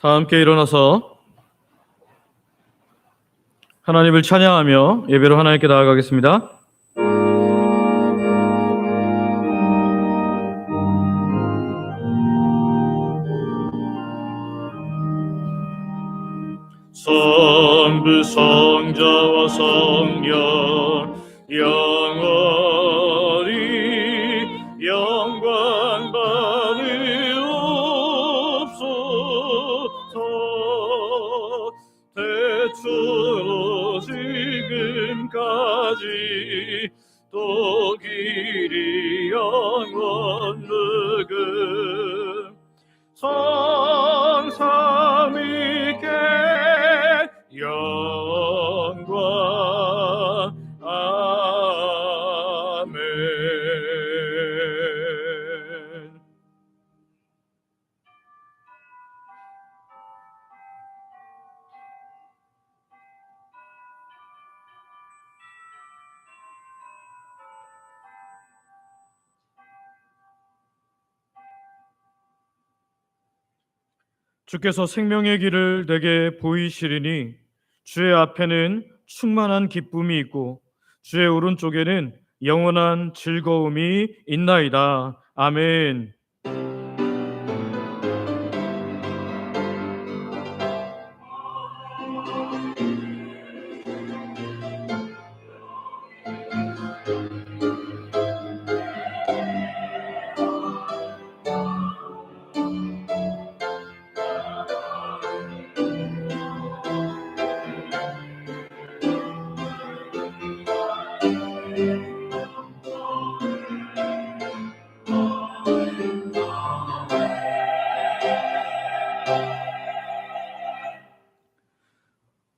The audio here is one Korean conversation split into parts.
다 함께 일어나서 하나님을 찬양하며 예배로 하나님께 나아가겠습니다. 성부 성자와 성령 영원히 영광 받으옵소서. 대초로 지금까지 또 길이 영원무금 성삼위께 영광. 아멘. 주께서 생명의 길을 내게 보이시리니 주의 앞에는 충만한 기쁨이 있고 주의 오른쪽에는 영원한 즐거움이 있나이다. 아멘.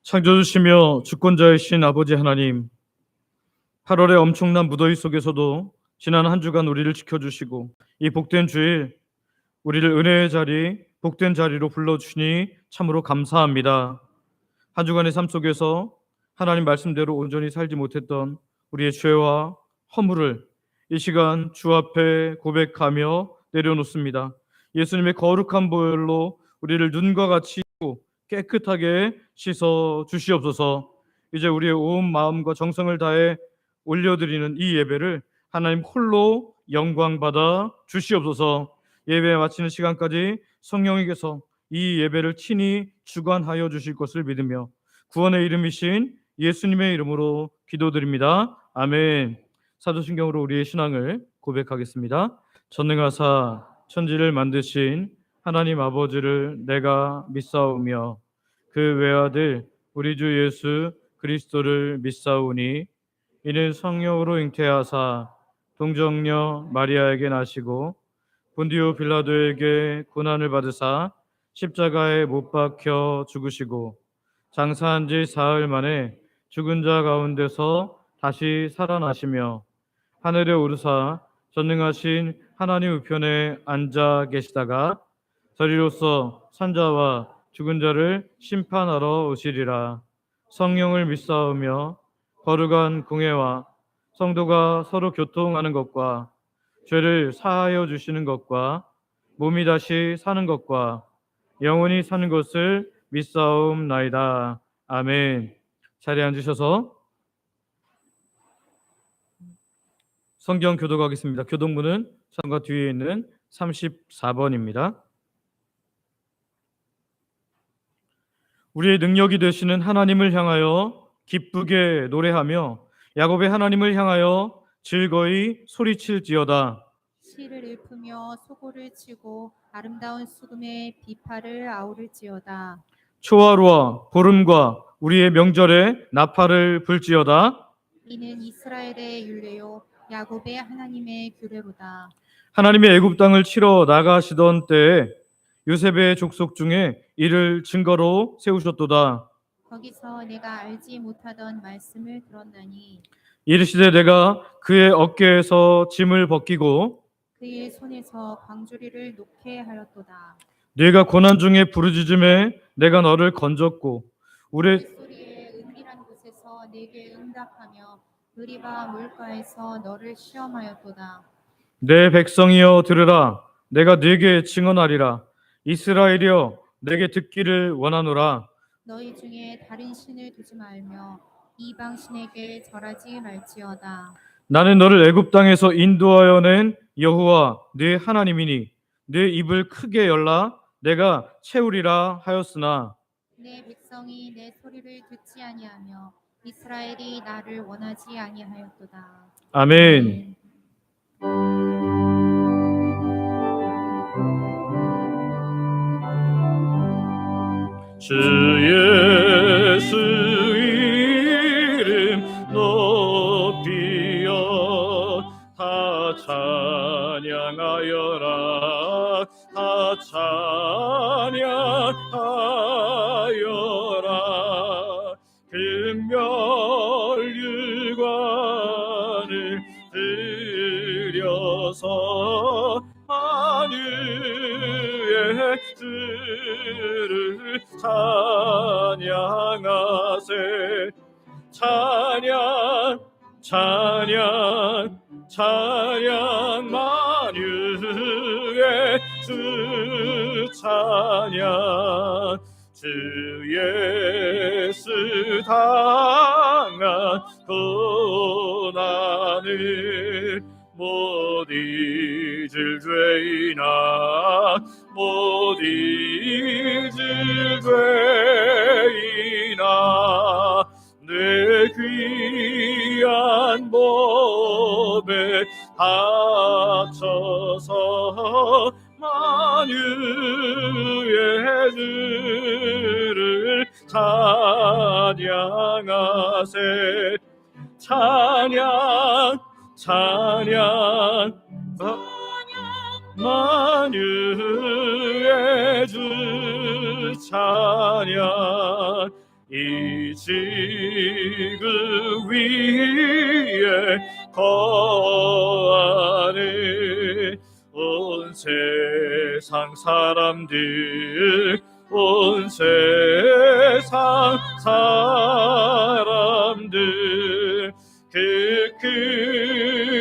창조주시며 주권자이신 아버지 하나님, 8월의 엄청난 무더위 속에서도 지난 한 주간 우리를 지켜주시고 이 복된 주일 우리를 은혜의 자리, 복된 자리로 불러주시니 참으로 감사합니다. 한 주간의 삶 속에서 하나님 말씀대로 온전히 살지 못했던 우리의 죄와 허물을 이 시간 주 앞에 고백하며 내려놓습니다. 예수님의 거룩한 보혈로 우리를 눈과 같이 깨끗하게 씻어 주시옵소서. 이제 우리의 온 마음과 정성을 다해 올려드리는 이 예배를 하나님 홀로 영광 받아 주시옵소서. 예배 마치는 시간까지 성령님께서 이 예배를 친히 주관하여 주실 것을 믿으며 구원의 이름이신 예수님의 이름으로 기도드립니다. 아멘. 사도신경으로 우리의 신앙을 고백하겠습니다. 전능하사 천지를 만드신 하나님 아버지를 내가 믿사오며 그 외아들 우리 주 예수 그리스도를 믿사오니 이는 성령으로 잉태하사 동정녀 마리아에게 나시고 본디오 빌라도에게 고난을 받으사 십자가에 못 박혀 죽으시고 장사한 지 사흘 만에 죽은 자 가운데서 다시 살아나시며 하늘에 오르사 전능하신 하나님 우편에 앉아 계시다가 저리로서 산자와 죽은 자를 심판하러 오시리라. 성령을 믿사오며 거룩한 공회와 성도가 서로 교통하는 것과 죄를 사하여 주시는 것과 몸이 다시 사는 것과 영원히 사는 것을 믿사옵나이다. 아멘. 자리에 앉으셔서 성경 교독하겠습니다. 교독문은 창과 뒤에 있는 34번입니다. 우리의 능력이 되시는 하나님을 향하여 기쁘게 노래하며 야곱의 하나님을 향하여 즐거이 소리칠지어다. 시를 읊으며 소고를 치고 아름다운 수금에 비파를 아우를지어다. 초하루와 보름과 우리의 명절에 나팔을 불지어다. 이는 이스라엘의 율례요 야곱의 하나님의 규례로다. 하나님의 애굽 땅을 치러 나가시던 때에 요셉의 족속 중에 이를 증거로 세우셨도다. 거기서 내가 알지 못하던 말씀을 들었나니 이르시되 내가 그의 어깨에서 짐을 벗기고 그의 손에서 광주리를 놓게 하였도다. 네가 고난 중에 부르짖음에 내가 너를 건졌고 우리 소리에 은밀한 곳에서 내게 응답하며 느리바 물가에서 너를 시험하였도다. 내 백성이여 들으라. 내가 네게 증언하리라. 이스라엘이여 내게 듣기를 원하노라. 너희 중에 다른 신을 두지 말며 이방 신에게 절하지 말지어다. 나는 너를 애굽 땅에서 인도하여 낸 여호와 네 하나님이니 네 입을 크게 열라 내가 채우리라 하였으나 내 백성이 내 소리를 듣지 아니하며 이스라엘이 나를 원하지 아니하였도다. 아멘. 주 예수 이름 높이어 다 찬양하여라 다 찬양하여라 금멸유관을 들여서 만유의 주를 찬양하세 찬양 찬양 찬양 만유의 주 찬양 주 예수 당한 고난을 못 잊을 죄이나 못 잊을 죄이나 내 귀한 몸에 바쳐서 만유의 주를 찬양하세 찬양 찬양 만유의 주 찬양 이 지구 위에 거하는 온 세상 사람들 온 세상 사람들 그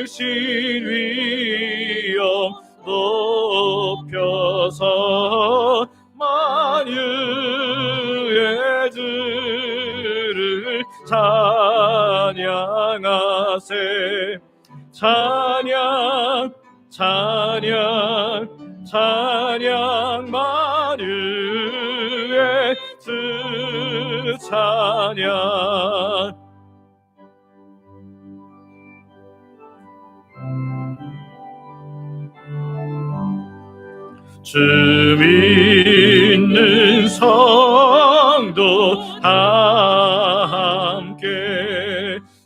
크신 위엄 높여서 만유의 주를 찬양하세 찬양 찬양 찬양 만유의 주 찬양 주 믿는 성도 다 함께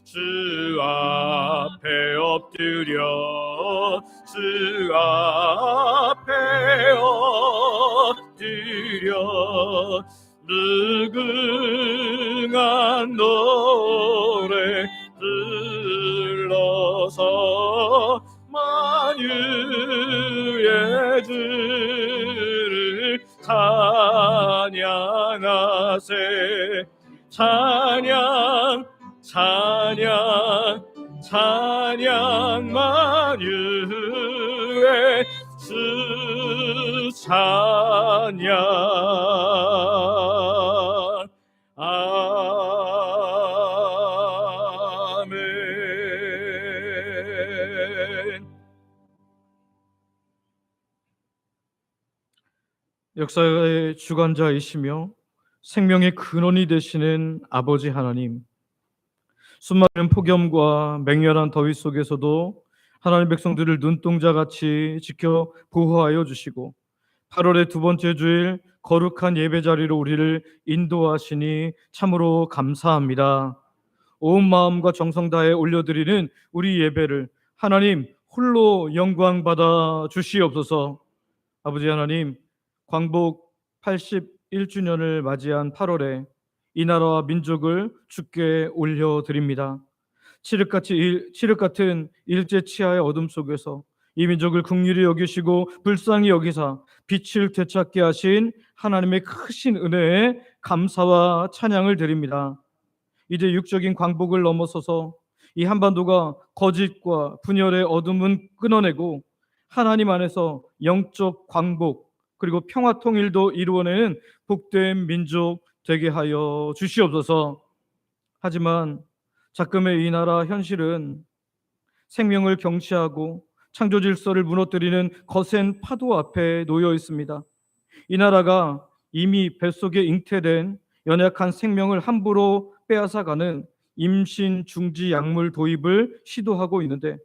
주 앞에 엎드려 주 앞에 엎드려 무궁한 노래 불러서 만유의 주를 찬양하세 찬양 찬양 찬양 만유의 주 찬양 아멘. 역사의 주관자이시며 생명의 근원이 되시는 아버지 하나님, 수많은 폭염과 맹렬한 더위 속에서도 하나님 백성들을 눈동자같이 지켜 보호하여 주시고 8월의 두 번째 주일 거룩한 예배 자리로 우리를 인도하시니 참으로 감사합니다. 온 마음과 정성 다해 올려드리는 우리 예배를 하나님 홀로 영광 받아 주시옵소서. 아버지 하나님, 광복 81주년을 맞이한 8월에 이 나라와 민족을 주께 올려드립니다. 칠흑 같은 일제 치하의 어둠 속에서 이 민족을 긍휼히 여기시고 불쌍히 여기사 빛을 되찾게 하신 하나님의 크신 은혜에 감사와 찬양을 드립니다. 이제 육적인 광복을 넘어서서 이 한반도가 거짓과 분열의 어둠은 끊어내고 하나님 안에서 영적 광복, 그리고 평화 통일도 이루어내는 복된 민족 되게 하여 주시옵소서. 하지만 작금의 이 나라 현실은 생명을 경시하고 창조 질서를 무너뜨리는 거센 파도 앞에 놓여 있습니다. 이 나라가 이미 뱃속에 잉태된 연약한 생명을 함부로 빼앗아가는 임신 중지 약물 도입을 시도하고 있는데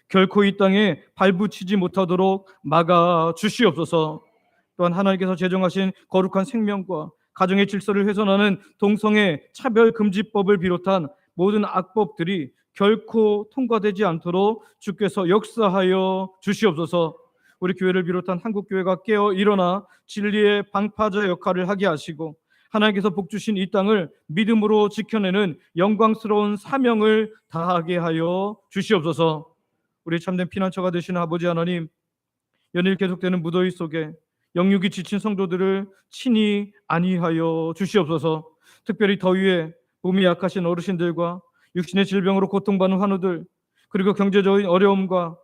결코 이 땅에 발붙이지 못하도록 막아 주시옵소서. 또한 하나님께서 제정하신 거룩한 생명과 가정의 질서를 훼손하는 동성애 차별 금지법을 비롯한 모든 악법들이 결코 통과되지 않도록 주께서 역사하여 주시옵소서. 우리 교회를 비롯한 한국 교회가 깨어 일어나 진리의 방파제 역할을 하게 하시고 하나님께서 복 주신 이 땅을 믿음으로 지켜내는 영광스러운 사명을 다하게 하여 주시옵소서. 우리 참된 피난처가 되시는 아버지 하나님, 연일 계속되는 무더위 속에 영육이 지친 성도들을 친히 안위하여 주시옵소서. 특별히 더위에 몸이 약하신 어르신들과 육신의 질병으로 고통받는 환우들, 그리고 경제적인 어려움과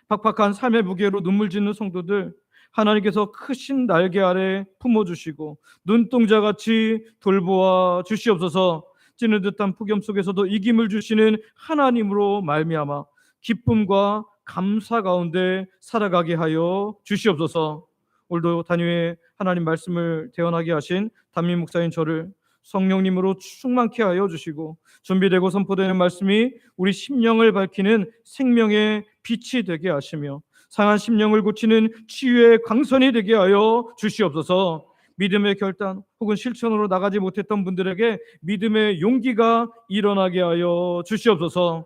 팍팍한 삶의 무게로 눈물 짓는 성도들, 하나님께서 크신 날개 아래 품어주시고 눈동자같이 돌보아 주시옵소서. 찌는 듯한 폭염 속에서도 이김을 주시는 하나님으로 말미암아 기쁨과 감사 가운데 살아가게 하여 주시옵소서. 오늘도 단위의 하나님 말씀을 대언하게 하신 담임 목사인 저를 성령님으로 충만케 하여 주시고 준비되고 선포되는 말씀이 우리 심령을 밝히는 생명의 빛이 되게 하시며 상한 심령을 고치는 치유의 광선이 되게 하여 주시옵소서. 믿음의 결단 혹은 실천으로 나가지 못했던 분들에게 믿음의 용기가 일어나게 하여 주시옵소서.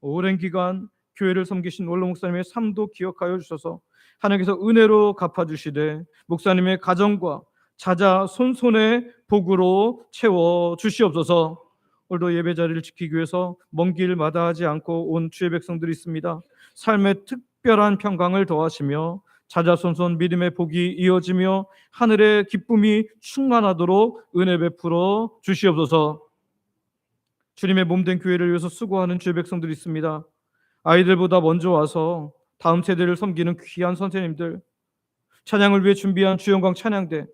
오랜 기간 교회를 섬기신 원로 목사님의 삶도 기억하여 주셔서 하나님께서 은혜로 갚아주시되 목사님의 가정과 자자 손손의 복으로 채워 주시옵소서. 오늘도 예배 자리를 지키기 위해서 먼 길 마다하지 않고 온 주의 백성들이 있습니다. 삶의 특별한 평강을 더하시며 자자손손 믿음의 복이 이어지며 하늘의 기쁨이 충만하도록 은혜 베풀어 주시옵소서. 주님의 몸된 교회를 위해서 수고하는 주의 백성들이 있습니다. 아이들보다 먼저 와서 다음 세대를 섬기는 귀한 선생님들, 찬양을 위해 준비한 주영광 찬양대,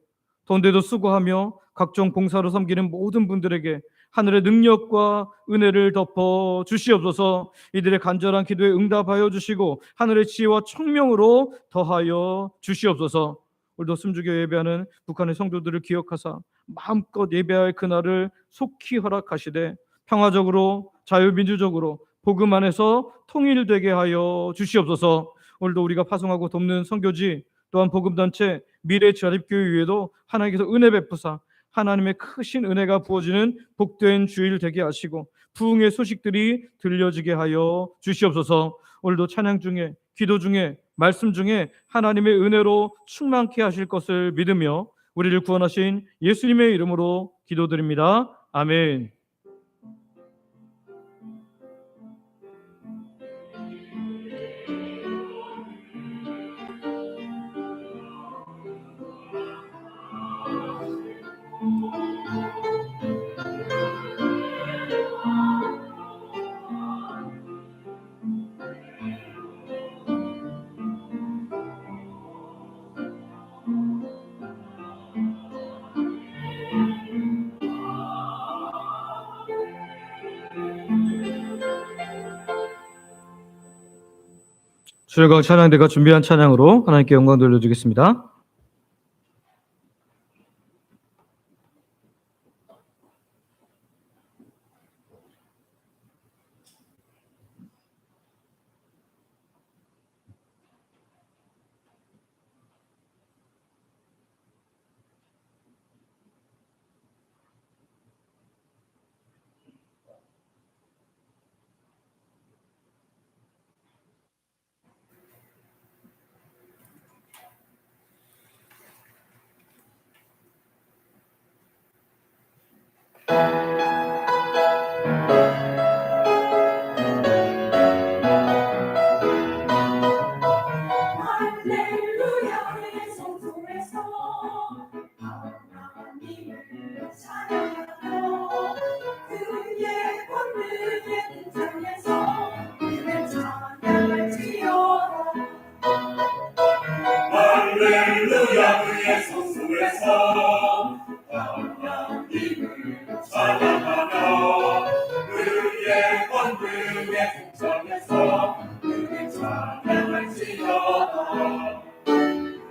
돈대도 수고하며 각종 봉사로 섬기는 모든 분들에게 하늘의 능력과 은혜를 덮어 주시옵소서. 이들의 간절한 기도에 응답하여 주시고 하늘의 지혜와 청명으로 더하여 주시옵소서. 오늘도 숨죽여 예배하는 북한의 성도들을 기억하사 마음껏 예배할 그날을 속히 허락하시되 평화적으로 자유민주적으로 복음 안에서 통일되게 하여 주시옵소서. 오늘도 우리가 파송하고 돕는 선교지 또한 복음단체 미래자립교회에도 하나님께서 은혜 베푸사 하나님의 크신 은혜가 부어지는 복된 주일 되게 하시고 부흥의 소식들이 들려지게 하여 주시옵소서. 오늘도 찬양 중에 기도 중에 말씀 중에 하나님의 은혜로 충만케 하실 것을 믿으며 우리를 구원하신 예수님의 이름으로 기도드립니다. 아멘. 주일광 찬양대가 준비한 찬양으로 하나님께 영광 돌려주겠습니다. 할렐루야 그의 속에서 하나님을 찬양하며 그의 권능의 풍성에서 그를 찬양할지어다.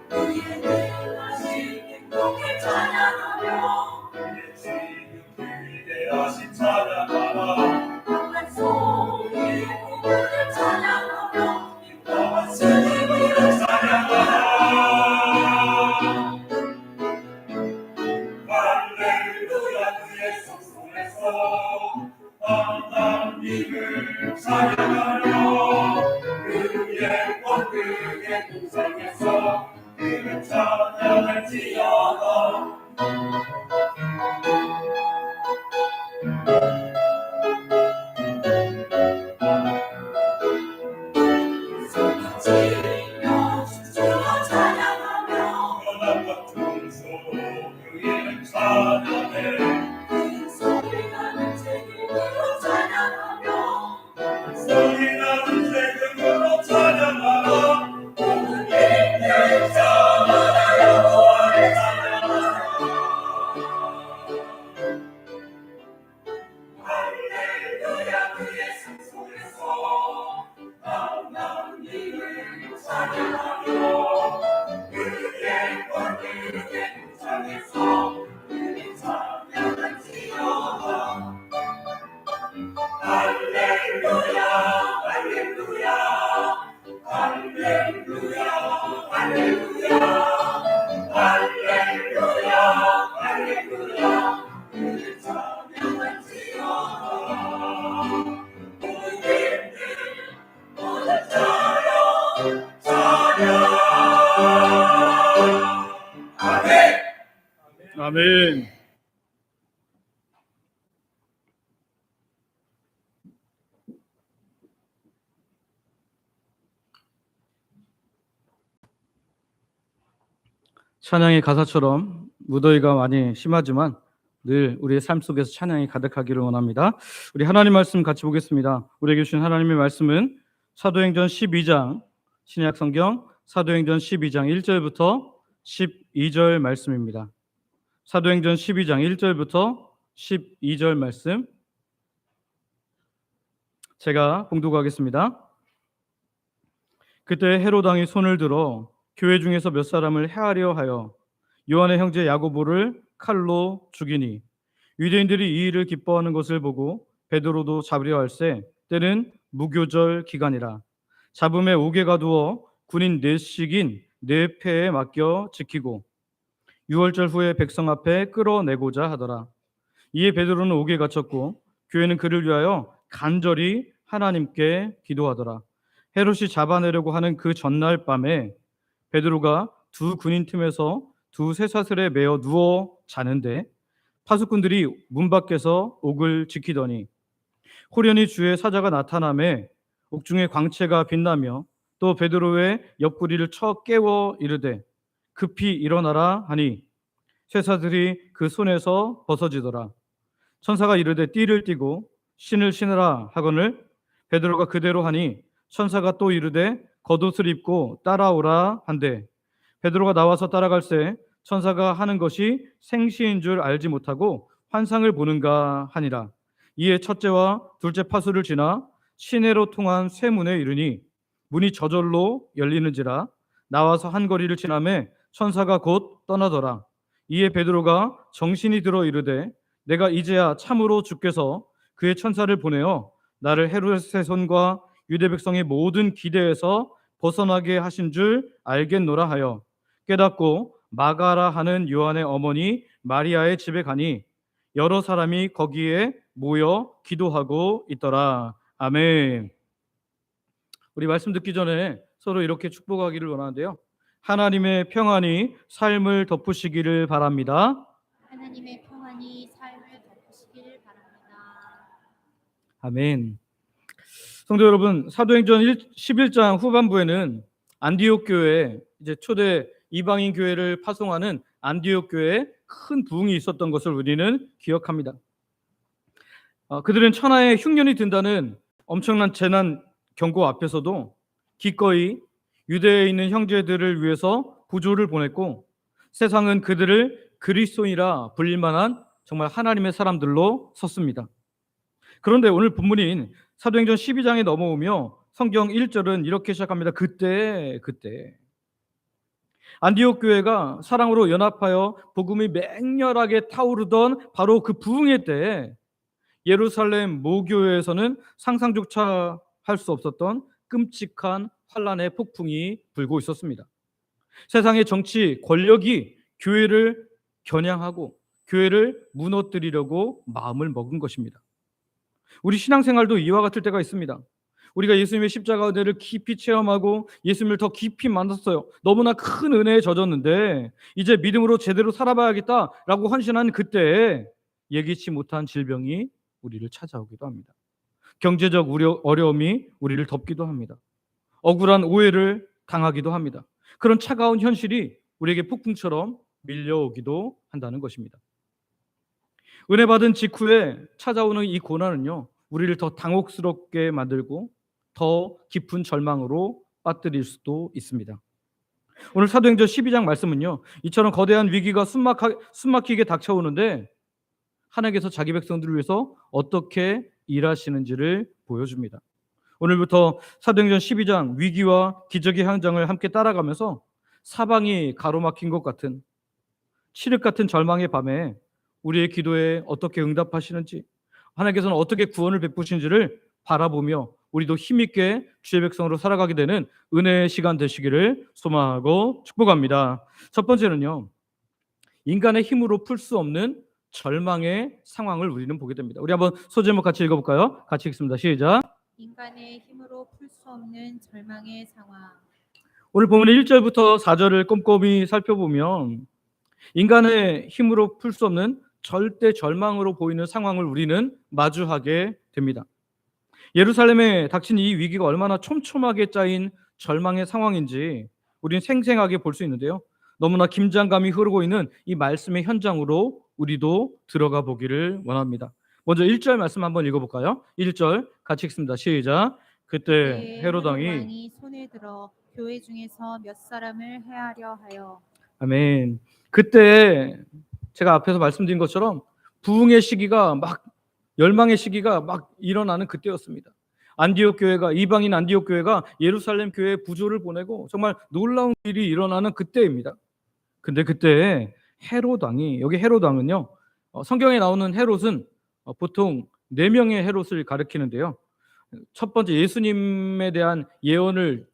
그의 대하신 행동을 찬양하며 그의 지금 위대하신 찬양하라. 강한 소리의 구원을 찬양하며 인도한 스님을 찬양하라. 할렐루야. 그의 성소에서 하나님을 찬양하며 그의 권능의 풍성에서 그를 찬양할지어다. 소리치며 춤추어 찬양하며 연합 같은 소로 그의 찬양해. 큰 소리 나는 재금으로 찬양하며 소리 나는 재금으로 찬양하라. 모든 일들 자마다 여호와를 찬양하라. 할렐루야. 그의 성소에서 하나님을 찬양하며 그의 권능의 풍성에서 그를 찬양할지어다. 할렐루야. 할렐루야. 할렐루야. 할렐루야. 할렐루야. 할렐루야. 그를 찬양할지어다. 모든 힘들 모든 찬양 찬양. 아멘. 아멘. 찬양의 가사처럼 무더위가 많이 심하지만 늘 우리의 삶 속에서 찬양이 가득하기를 원합니다. 우리 하나님 말씀 같이 보겠습니다. 우리에게 주신 하나님의 말씀은 사도행전 12장, 신약 성경 사도행전 12장 1절부터 12절 말씀입니다. 사도행전 12장 1절부터 12절 말씀 제가 봉독하겠습니다. 그때 헤롯 왕이 손을 들어 교회 중에서 몇 사람을 해하려 하여 요한의 형제 야고보를 칼로 죽이니 유대인들이 이 일을 기뻐하는 것을 보고 베드로도 잡으려 할세 때는 무교절 기간이라. 잡음에 옥에 가두어 군인 넷씩인 네 패에 맡겨 지키고 유월절 후에 백성 앞에 끌어내고자 하더라. 이에 베드로는 옥에 갇혔고 교회는 그를 위하여 간절히 하나님께 기도하더라. 헤롯이 잡아내려고 하는 그 전날 밤에 베드로가 두 군인 틈에서 두 쇠사슬에 매어 누워 자는데 파수꾼들이 문 밖에서 옥을 지키더니 호련히 주의 사자가 나타나매 옥중에 광채가 빛나며 또 베드로의 옆구리를 쳐 깨워 이르되 급히 일어나라 하니 쇠사슬이 그 손에서 벗어지더라. 천사가 이르되 띠를 띠고 신을 신으라 하거늘 베드로가 그대로 하니 천사가 또 이르되 겉옷을 입고 따라오라 한대 베드로가 나와서 따라갈새 천사가 하는 것이 생시인 줄 알지 못하고 환상을 보는가 하니라. 이에 첫째와 둘째 파수를 지나 시내로 통한 쇠문에 이르니 문이 저절로 열리는지라. 나와서 한 거리를 지나매 천사가 곧 떠나더라. 이에 베드로가 정신이 들어 이르되 내가 이제야 참으로 주께서 그의 천사를 보내어 나를 헤롯의 손과 유대 백성의 모든 기대에서 벗어나게 하신 줄 알겠노라 하여 깨닫고 마가라 하는 요한의 어머니 마리아의 집에 가니 여러 사람이 거기에 모여 기도하고 있더라. 아멘. 우리 말씀 듣기 전에 서로 이렇게 축복하기를 원하는데요. 하나님의 평안이 삶을 덮으시기를 바랍니다. 하나님의 평안이 삶을 덮으시기를 바랍니다. 아멘. 성도 여러분, 사도행전 11장 후반부에는 안디옥 교회, 이제 초대 이방인 교회를 파송하는 안디옥 교회에 큰 부흥이 있었던 것을 우리는 기억합니다. 그들은 천하에 흉년이 든다는 엄청난 재난 경고 앞에서도 기꺼이 유대에 있는 형제들을 위해서 구조를 보냈고 세상은 그들을 그리스도인이라 불릴 만한 정말 하나님의 사람들로 섰습니다. 그런데 오늘 본문인 사도행전 12장에 넘어오며 성경 1절은 이렇게 시작합니다. 그때 안디옥 교회가 사랑으로 연합하여 복음이 맹렬하게 타오르던 바로 그 부흥의 때에 예루살렘 모교회에서는 상상조차 할 수 없었던 끔찍한 환란의 폭풍이 불고 있었습니다. 세상의 정치 권력이 교회를 겨냥하고 교회를 무너뜨리려고 마음을 먹은 것입니다. 우리 신앙생활도 이와 같을 때가 있습니다. 우리가 예수님의 십자가 은혜를 깊이 체험하고 예수님을 더 깊이 만났어요. 너무나 큰 은혜에 젖었는데 이제 믿음으로 제대로 살아봐야겠다라고 헌신한 그때에 예기치 못한 질병이 우리를 찾아오기도 합니다. 경제적 어려움이 우리를 덮기도 합니다. 억울한 오해를 당하기도 합니다. 그런 차가운 현실이 우리에게 폭풍처럼 밀려오기도 한다는 것입니다. 은혜 받은 직후에 찾아오는 이 고난은요, 우리를 더 당혹스럽게 만들고 더 깊은 절망으로 빠뜨릴 수도 있습니다. 오늘 사도행전 12장 말씀은요, 이처럼 거대한 위기가 숨막히게 닥쳐오는데 하나님께서 자기 백성들을 위해서 어떻게 일하시는지를 보여줍니다. 오늘부터 사도행전 12장 위기와 기적의 현장을 함께 따라가면서 사방이 가로막힌 것 같은 칠흑 같은 절망의 밤에 우리의 기도에 어떻게 응답하시는지, 하나님께서는 어떻게 구원을 베푸신지를 바라보며 우리도 힘있게 주의 백성으로 살아가게 되는 은혜의 시간 되시기를 소망하고 축복합니다. 첫 번째는요, 인간의 힘으로 풀 수 없는 절망의 상황을 우리는 보게 됩니다. 우리 한번 소제목 같이 읽어볼까요? 같이 읽습니다. 시작. 인간의 힘으로 풀 수 없는 절망의 상황. 오늘 본문의 1절부터 4절을 꼼꼼히 살펴보면 인간의 힘으로 풀 수 없는 절대 절망으로 보이는 상황을 우리는 마주하게 됩니다. 예루살렘에 닥친 이 위기가 얼마나 촘촘하게 짜인 절망의 상황인지 우리는 생생하게 볼 수 있는데요. 너무나 긴장감이 흐르고 있는 이 말씀의 현장으로 우리도 들어가 보기를 원합니다. 먼저 1절 말씀 한번 읽어볼까요? 1절 같이 읽습니다. 시작. 그때 헤롯 왕이 손에 들어 교회 중에서 몇 사람을 해하려 하여. 아멘. 그때 제가 앞에서 말씀드린 것처럼 부흥의 시기가 막 열망의 시기가 막 일어나는 그때였습니다. 안디옥 교회가 이방인 안디옥 교회가 예루살렘 교회에 부조를 보내고 정말 놀라운 일이 일어나는 그때입니다. 근데 그때 헤롯 왕이, 여기 헤롯 왕은요, 성경에 나오는 헤롯은 보통 4명의 헤롯을 가리키는데요. 첫 번째 예수님에 대한 예언을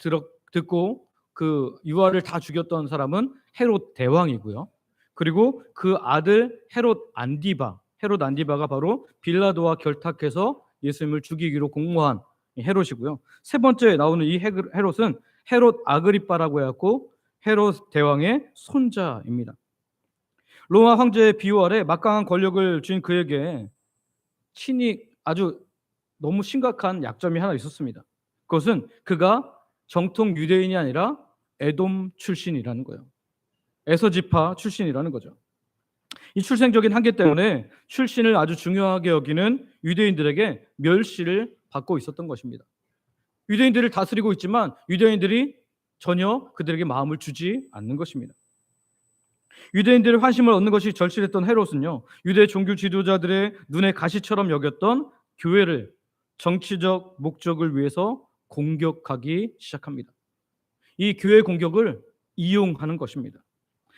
듣고 그 유아를 다 죽였던 사람은 헤롯 대왕이고요. 그리고 그 아들 헤롯 안디바가 바로 빌라도와 결탁해서 예수님을 죽이기로 공모한 헤롯이고요. 세 번째 나오는 이 헤롯은 헤롯 아그리빠라고 해갖고 헤롯 대왕의 손자입니다. 로마 황제의 비호 아래 막강한 권력을 쥔 그에게 친히 아주 너무 심각한 약점이 하나 있었습니다. 그것은 그가 정통 유대인이 아니라 에돔 출신이라는 거예요. 에서지파 출신이라는 거죠. 이 출생적인 한계 때문에 출신을 아주 중요하게 여기는 유대인들에게 멸시를 받고 있었던 것입니다. 유대인들을 다스리고 있지만 유대인들이 전혀 그들에게 마음을 주지 않는 것입니다. 유대인들의 환심을 얻는 것이 절실했던 헤롯은요, 유대 종교 지도자들의 눈에 가시처럼 여겼던 교회를 정치적 목적을 위해서 공격하기 시작합니다. 이 교회 공격을 이용하는 것입니다.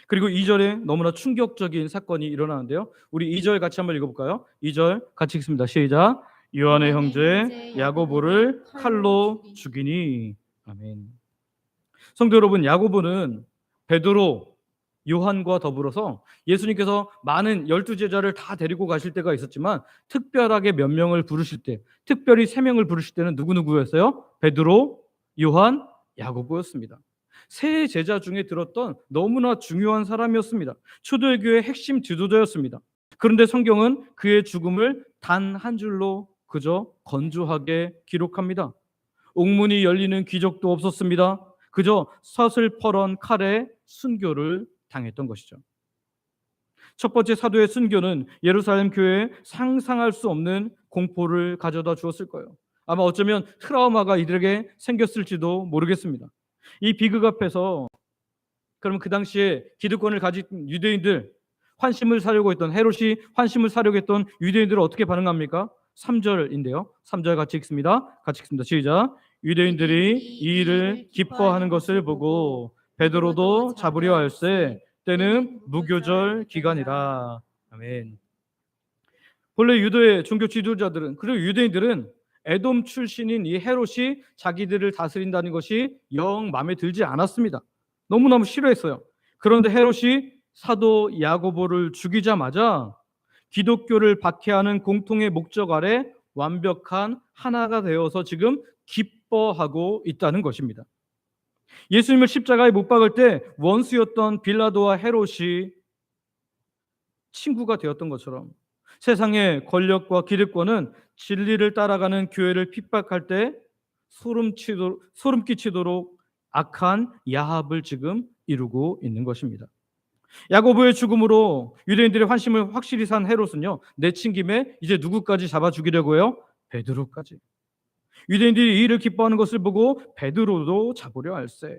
그리고 2절에 너무나 충격적인 사건이 일어나는데요. 우리 2절 같이 한번 읽어볼까요? 2절 같이 읽습니다. 시작. 요한의 형제 야고보를 칼로 죽이니. 아멘. 성도 여러분, 야고보는 베드로, 요한과 더불어서 예수님께서 많은 12제자를 다 데리고 가실 때가 있었지만 특별하게 몇 명을 부르실 때, 특별히 3명을 부르실 때는 누구였어요? 베드로, 요한, 야고보였습니다. 세 제자 중에 들었던 너무나 중요한 사람이었습니다. 초대교회의 핵심 지도자였습니다. 그런데 성경은 그의 죽음을 단 한 줄로 그저 건조하게 기록합니다. 옥문이 열리는 기적도 없었습니다. 그저 서슬퍼런 칼에 순교를 당했던 것이죠. 첫 번째 사도의 순교는 예루살렘 교회에 상상할 수 없는 공포를 가져다 주었을 거예요. 아마 어쩌면 트라우마가 이들에게 생겼을지도 모르겠습니다. 이 비극 앞에서 그러면 그 당시에 기득권을 가진 유대인들, 환심을 사려고 했던 헤롯이 환심을 사려고 했던 유대인들은 어떻게 반응합니까? 3절인데요. 3절 같이 읽습니다. 같이 읽습니다. 시작. 유대인들이 이 일을 기뻐하는 것을 보고 베드로도 잡으려 할세 때는 무교절 기간이라. 아멘. 본래 유대의 종교 지도자들은, 그리고 유대인들은 에돔 출신인 이 헤롯이 자기들을 다스린다는 것이 영 마음에 들지 않았습니다. 너무너무 싫어했어요. 그런데 헤롯이 사도 야고보를 죽이자마자 기독교를 박해하는 공통의 목적 아래 완벽한 하나가 되어서 지금 기뻐하고 있다는 것입니다. 예수님을 십자가에 못 박을 때 원수였던 빌라도와 헤롯이 친구가 되었던 것처럼 세상의 권력과 기득권은 진리를 따라가는 교회를 핍박할 때 소름 끼치도록 악한 야합을 지금 이루고 있는 것입니다. 야고보의 죽음으로 유대인들의 환심을 확실히 산 헤롯은요, 내친 김에 이제 누구까지 잡아 죽이려고 해요? 베드로까지. 유대인들이 이 일을 기뻐하는 것을 보고 베드로도 잡으려 할세.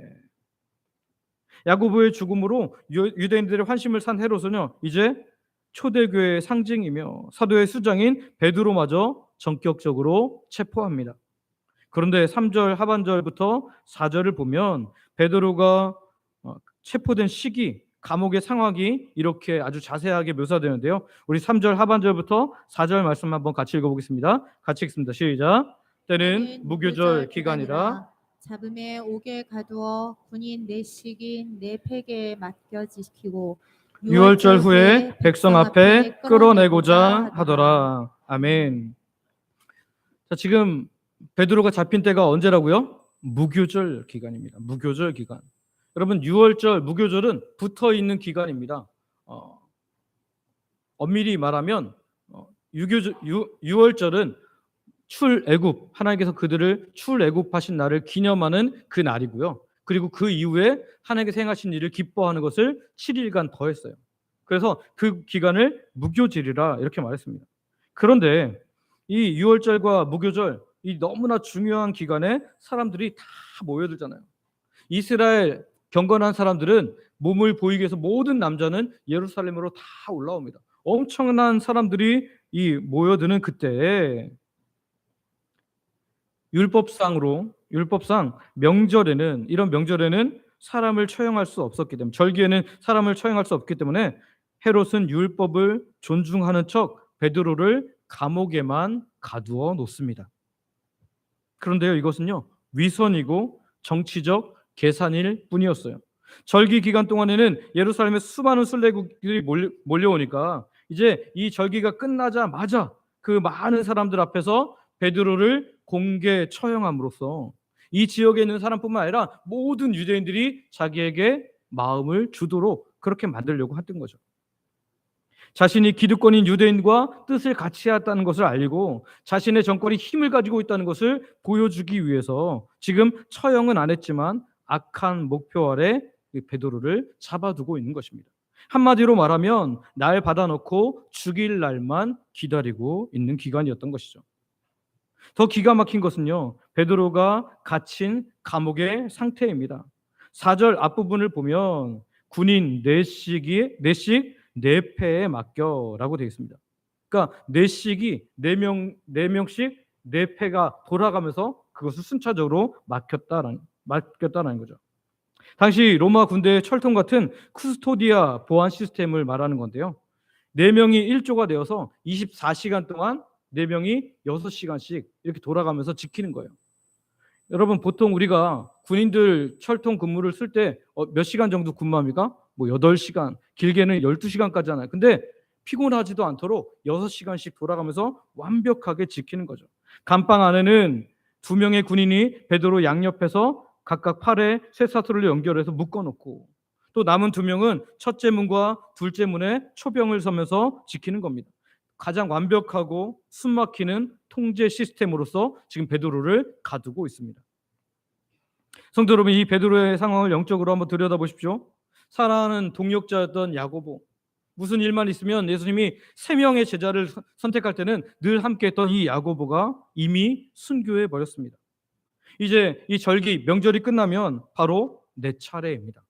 야고보의 죽음으로 유대인들의 환심을 산 헤롯은요, 이제 초대교회의 상징이며 사도의 수장인 베드로마저 전격적으로 체포합니다. 그런데 3절 하반절부터 4절을 보면 베드로가 체포된 시기, 감옥의 상황이 이렇게 아주 자세하게 묘사되는데요. 우리 3절 하반절부터 4절 말씀 한번 같이 읽어보겠습니다. 같이 읽습니다. 시작. 때는 무교절 기간이라. 잡음에 옥에 가두어 군인 내식인 내 팩에 맡겨 지키고 6월절 후에 백성 앞에 끌어내고자 하더라. 아멘. 자, 지금 베드로가 잡힌 때가 언제라고요? 무교절 기간입니다. 무교절 기간. 여러분, 6월절 무교절은 붙어 있는 기간입니다. 엄밀히 말하면 6월절은 출애굽, 하나님께서 그들을 출애굽하신 날을 기념하는 그 날이고요. 그리고 그 이후에 하나님께서 행하신 일을 기뻐하는 것을 7일간 더했어요. 그래서 그 기간을 무교절이라 이렇게 말했습니다. 그런데 이 6월절과 무교절, 이 너무나 중요한 기간에 사람들이 다 모여들잖아요. 이스라엘 경건한 사람들은 몸을 보이기 위해서 모든 남자는 예루살렘으로 다 올라옵니다. 엄청난 사람들이 이 모여드는 그때에 율법상 명절에는, 이런 명절에는 사람을 처형할 수 없었기 때문에, 절기에는 사람을 처형할 수 없기 때문에 헤롯은 율법을 존중하는 척 베드로를 감옥에만 가두어 놓습니다. 그런데요, 이것은요 위선이고 정치적 계산일 뿐이었어요. 절기 기간 동안에는 예루살렘에 수많은 순례국들이 몰려오니까 이제 이 절기가 끝나자마자 그 많은 사람들 앞에서 베드로를 공개 처형함으로써 이 지역에 있는 사람뿐만 아니라 모든 유대인들이 자기에게 마음을 주도록 그렇게 만들려고 했던 거죠. 자신이 기득권인 유대인과 뜻을 같이 했다는 것을 알리고 자신의 정권이 힘을 가지고 있다는 것을 보여주기 위해서 지금 처형은 안 했지만 악한 목표 아래 베드로를 잡아두고 있는 것입니다. 한마디로 말하면 날 받아놓고 죽일 날만 기다리고 있는 기간이었던 것이죠. 더 기가 막힌 것은요, 베드로가 갇힌 감옥의 상태입니다. 4절 앞부분을 보면 군인 네식 네 패에 맡겨라고 되어 있습니다. 그러니까 네식이 네 명씩 네 패가 돌아가면서 그것을 순차적으로 맡겼다라는 거죠. 당시 로마 군대의 철통 같은 쿠스토디아 보안 시스템을 말하는 건데요. 4명이 1조가 되어서 24시간 동안 4명이 6시간씩 이렇게 돌아가면서 지키는 거예요. 여러분, 보통 우리가 군인들 철통 근무를 쓸 때 몇 시간 정도 근무합니까? 뭐 8시간, 길게는 12시간까지 하나요. 근데 피곤하지도 않도록 6시간씩 돌아가면서 완벽하게 지키는 거죠. 감방 안에는 2명의 군인이 베드로 양옆에서 각각 팔에 쇠사슬을 연결해서 묶어놓고 또 남은 2명은 첫째 문과 둘째 문에 초병을 서면서 지키는 겁니다. 가장 완벽하고 숨막히는 통제 시스템으로서 지금 베드로를 가두고 있습니다. 성도 여러분, 이 베드로의 상황을 영적으로 한번 들여다보십시오. 사랑하는 동역자였던 야고보, 무슨 일만 있으면 예수님이 3명의 제자를 선택할 때는 늘 함께했던 이 야고보가 이미 순교해 버렸습니다. 이제 이 절기 명절이 끝나면 바로 내 차례입니다.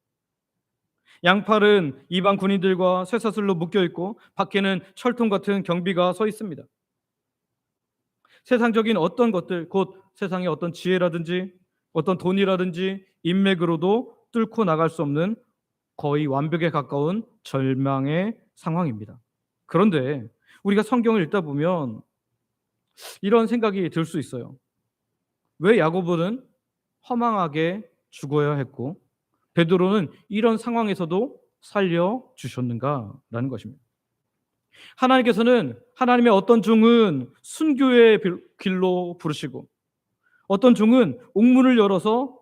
양팔은 이방 군인들과 쇠사슬로 묶여 있고 밖에는 철통 같은 경비가 서 있습니다. 세상적인 어떤 것들, 곧 세상의 어떤 지혜라든지 어떤 돈이라든지 인맥으로도 뚫고 나갈 수 없는 거의 완벽에 가까운 절망의 상황입니다. 그런데 우리가 성경을 읽다 보면 이런 생각이 들 수 있어요. 왜 야고보는 허망하게 죽어야 했고 베드로는 이런 상황에서도 살려주셨는가라는 것입니다. 하나님께서는 하나님의 어떤 종은 순교의 길로 부르시고 어떤 종은 옥문을 열어서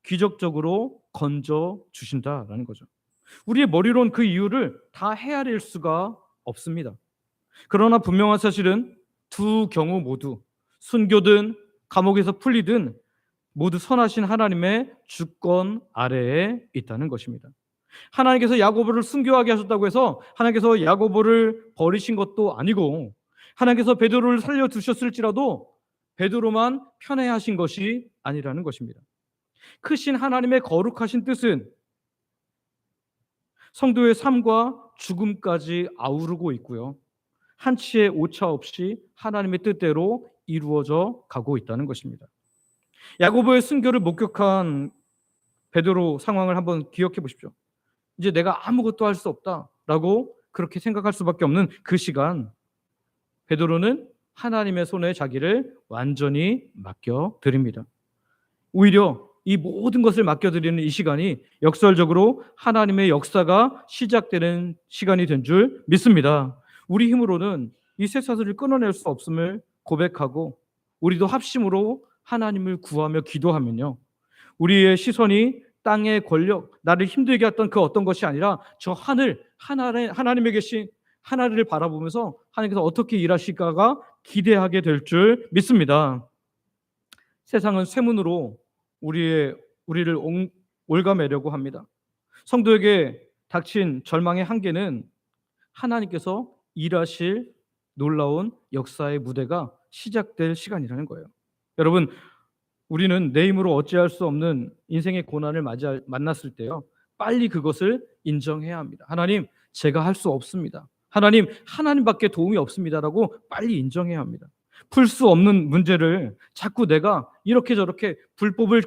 기적적으로 건져 주신다라는 거죠. 우리의 머리로는 그 이유를 다 헤아릴 수가 없습니다. 그러나 분명한 사실은 두 경우 모두 순교든 감옥에서 풀리든 모두 선하신 하나님의 주권 아래에 있다는 것입니다. 하나님께서 야고보를 순교하게 하셨다고 해서 하나님께서 야고보를 버리신 것도 아니고 하나님께서 베드로를 살려두셨을지라도 베드로만 편애하신 것이 아니라는 것입니다. 크신 하나님의 거룩하신 뜻은 성도의 삶과 죽음까지 아우르고 있고요. 한치의 오차 없이 하나님의 뜻대로 이루어져 가고 있다는 것입니다. 야고보의 순교를 목격한 베드로 상황을 한번 기억해 보십시오. 이제 내가 아무것도 할 수 없다라고 그렇게 생각할 수밖에 없는 그 시간, 베드로는 하나님의 손에 자기를 완전히 맡겨드립니다. 오히려 이 모든 것을 맡겨드리는 이 시간이 역설적으로 하나님의 역사가 시작되는 시간이 된 줄 믿습니다. 우리 힘으로는 이 쇠사슬을 끊어낼 수 없음을 고백하고 우리도 합심으로 하나님을 구하며 기도하면요, 우리의 시선이 땅의 권력, 나를 힘들게 했던 그 어떤 것이 아니라 저 하나님에 계신 하나님을 바라보면서 하나님께서 어떻게 일하실까가 기대하게 될 줄 믿습니다. 세상은 쇠문으로 우리를 올가매려고 합니다. 성도에게 닥친 절망의 한계는 하나님께서 일하실 놀라운 역사의 무대가 시작될 시간이라는 거예요. 여러분, 우리는 내 힘으로 어찌할 수 없는 인생의 고난을 만났을 때요, 빨리 그것을 인정해야 합니다. 하나님, 제가 할 수 없습니다. 하나님밖에 도움이 없습니다라고 빨리 인정해야 합니다. 풀 수 없는 문제를 자꾸 내가 이렇게 저렇게 불법을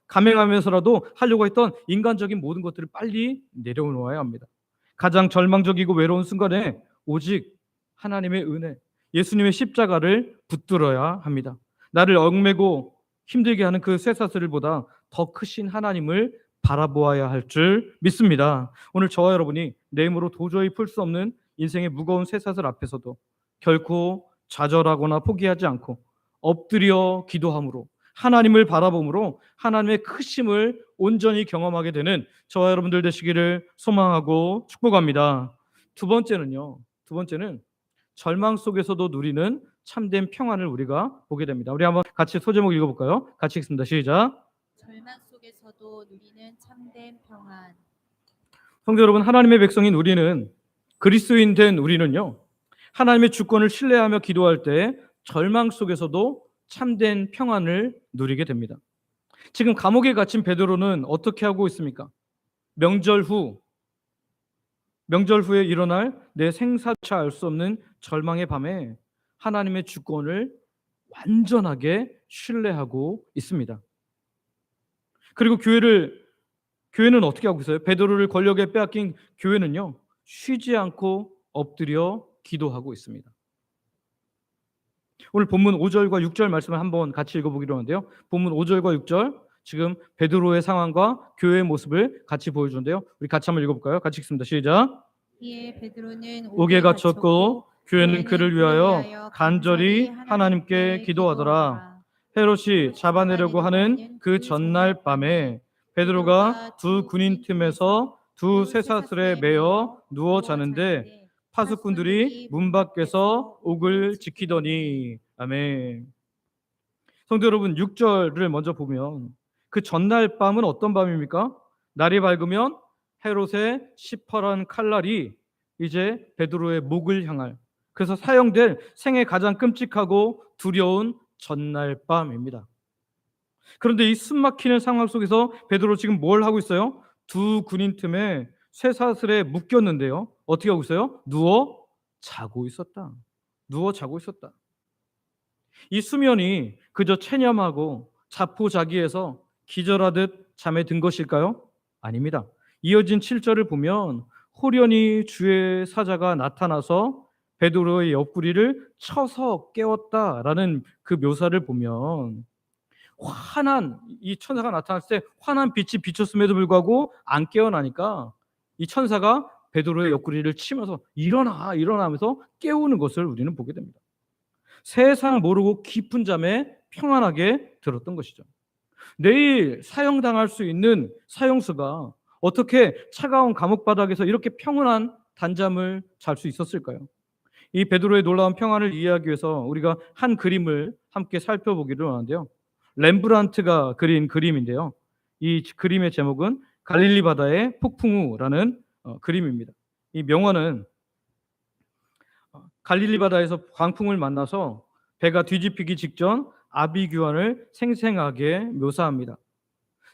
감행하면서라도 하려고 했던 인간적인 모든 것들을 빨리 내려놓아야 합니다. 가장 절망적이고 외로운 순간에 오직 하나님의 은혜, 예수님의 십자가를 붙들어야 합니다. 나를 얽매고 힘들게 하는 그 쇠사슬보다 더 크신 하나님을 바라보아야 할 줄 믿습니다. 오늘 저와 여러분이 내 힘으로 도저히 풀 수 없는 인생의 무거운 쇠사슬 앞에서도 결코 좌절하거나 포기하지 않고 엎드려 기도함으로 하나님을 바라봄으로 하나님의 크심을 온전히 경험하게 되는 저와 여러분들 되시기를 소망하고 축복합니다. 두 번째는 절망 속에서도 누리는 참된 평안을 우리가 보게 됩니다. 우리 한번 같이 소제목 읽어볼까요? 같이 읽습니다. 시작. 절망 속에서도 누리는 참된 평안. 성도 여러분, 하나님의 백성인 우리는, 그리스도인 된 우리는요, 하나님의 주권을 신뢰하며 기도할 때 절망 속에서도 참된 평안을 누리게 됩니다. 지금 감옥에 갇힌 베드로는 어떻게 하고 있습니까? 명절 후에 일어날 내 생사차 알 수 없는 절망의 밤에 하나님의 주권을 완전하게 신뢰하고 있습니다. 그리고 교회는 어떻게 하고 있어요? 베드로를 권력에 빼앗긴 교회는요, 쉬지 않고 엎드려 기도하고 있습니다. 오늘 본문 5절과 6절 말씀을 한번 같이 읽어보기로 하는데요, 본문 5절과 6절 지금 베드로의 상황과 교회의 모습을 같이 보여주는데요, 우리 같이 한번 읽어볼까요? 같이 읽습니다. 시작. 이에 베드로는 옥에 갇혔고 교회는 그를 위하여 간절히 하나님께 기도하더라. 헤롯이 잡아내려고 하는 그 전날 밤에 베드로가 두 군인 틈에서 두 쇠사슬에 매어 누워 자는데 파수꾼들이 문 밖에서 옥을 지키더니. 아멘. 성도 여러분, 6절을 먼저 보면 그 전날 밤은 어떤 밤입니까? 날이 밝으면 헤롯의 시퍼런 칼날이 이제 베드로의 목을 향할, 그래서 사용될 생애 가장 끔찍하고 두려운 전날 밤입니다. 그런데 이 숨막히는 상황 속에서 베드로 지금 뭘 하고 있어요? 두 군인 틈에 쇠사슬에 묶였는데요. 어떻게 하고 있어요? 누워 자고 있었다. 누워 자고 있었다. 이 수면이 그저 체념하고 자포자기해서 기절하듯 잠에 든 것일까요? 아닙니다. 이어진 7절을 보면 호련히 주의 사자가 나타나서 베드로의 옆구리를 쳐서 깨웠다라는 그 묘사를 보면 환한 이 천사가 나타났을 때 환한 빛이 비쳤음에도 불구하고 안 깨어나니까 이 천사가 베드로의 옆구리를 치면서 일어나 일어나면서 깨우는 것을 우리는 보게 됩니다. 세상 모르고 깊은 잠에 평안하게 들었던 것이죠. 내일 사형당할 수 있는 사형수가 어떻게 차가운 감옥 바닥에서 이렇게 평온한 단잠을 잘 수 있었을까요? 이 베드로의 놀라운 평안을 이해하기 위해서 우리가 한 그림을 함께 살펴보기를 원하는데요. 렘브란트가 그린 그림인데요. 이 그림의 제목은 갈릴리 바다의 폭풍우라는 그림입니다. 이 명화는 갈릴리 바다에서 광풍을 만나서 배가 뒤집히기 직전 아비규환을 생생하게 묘사합니다.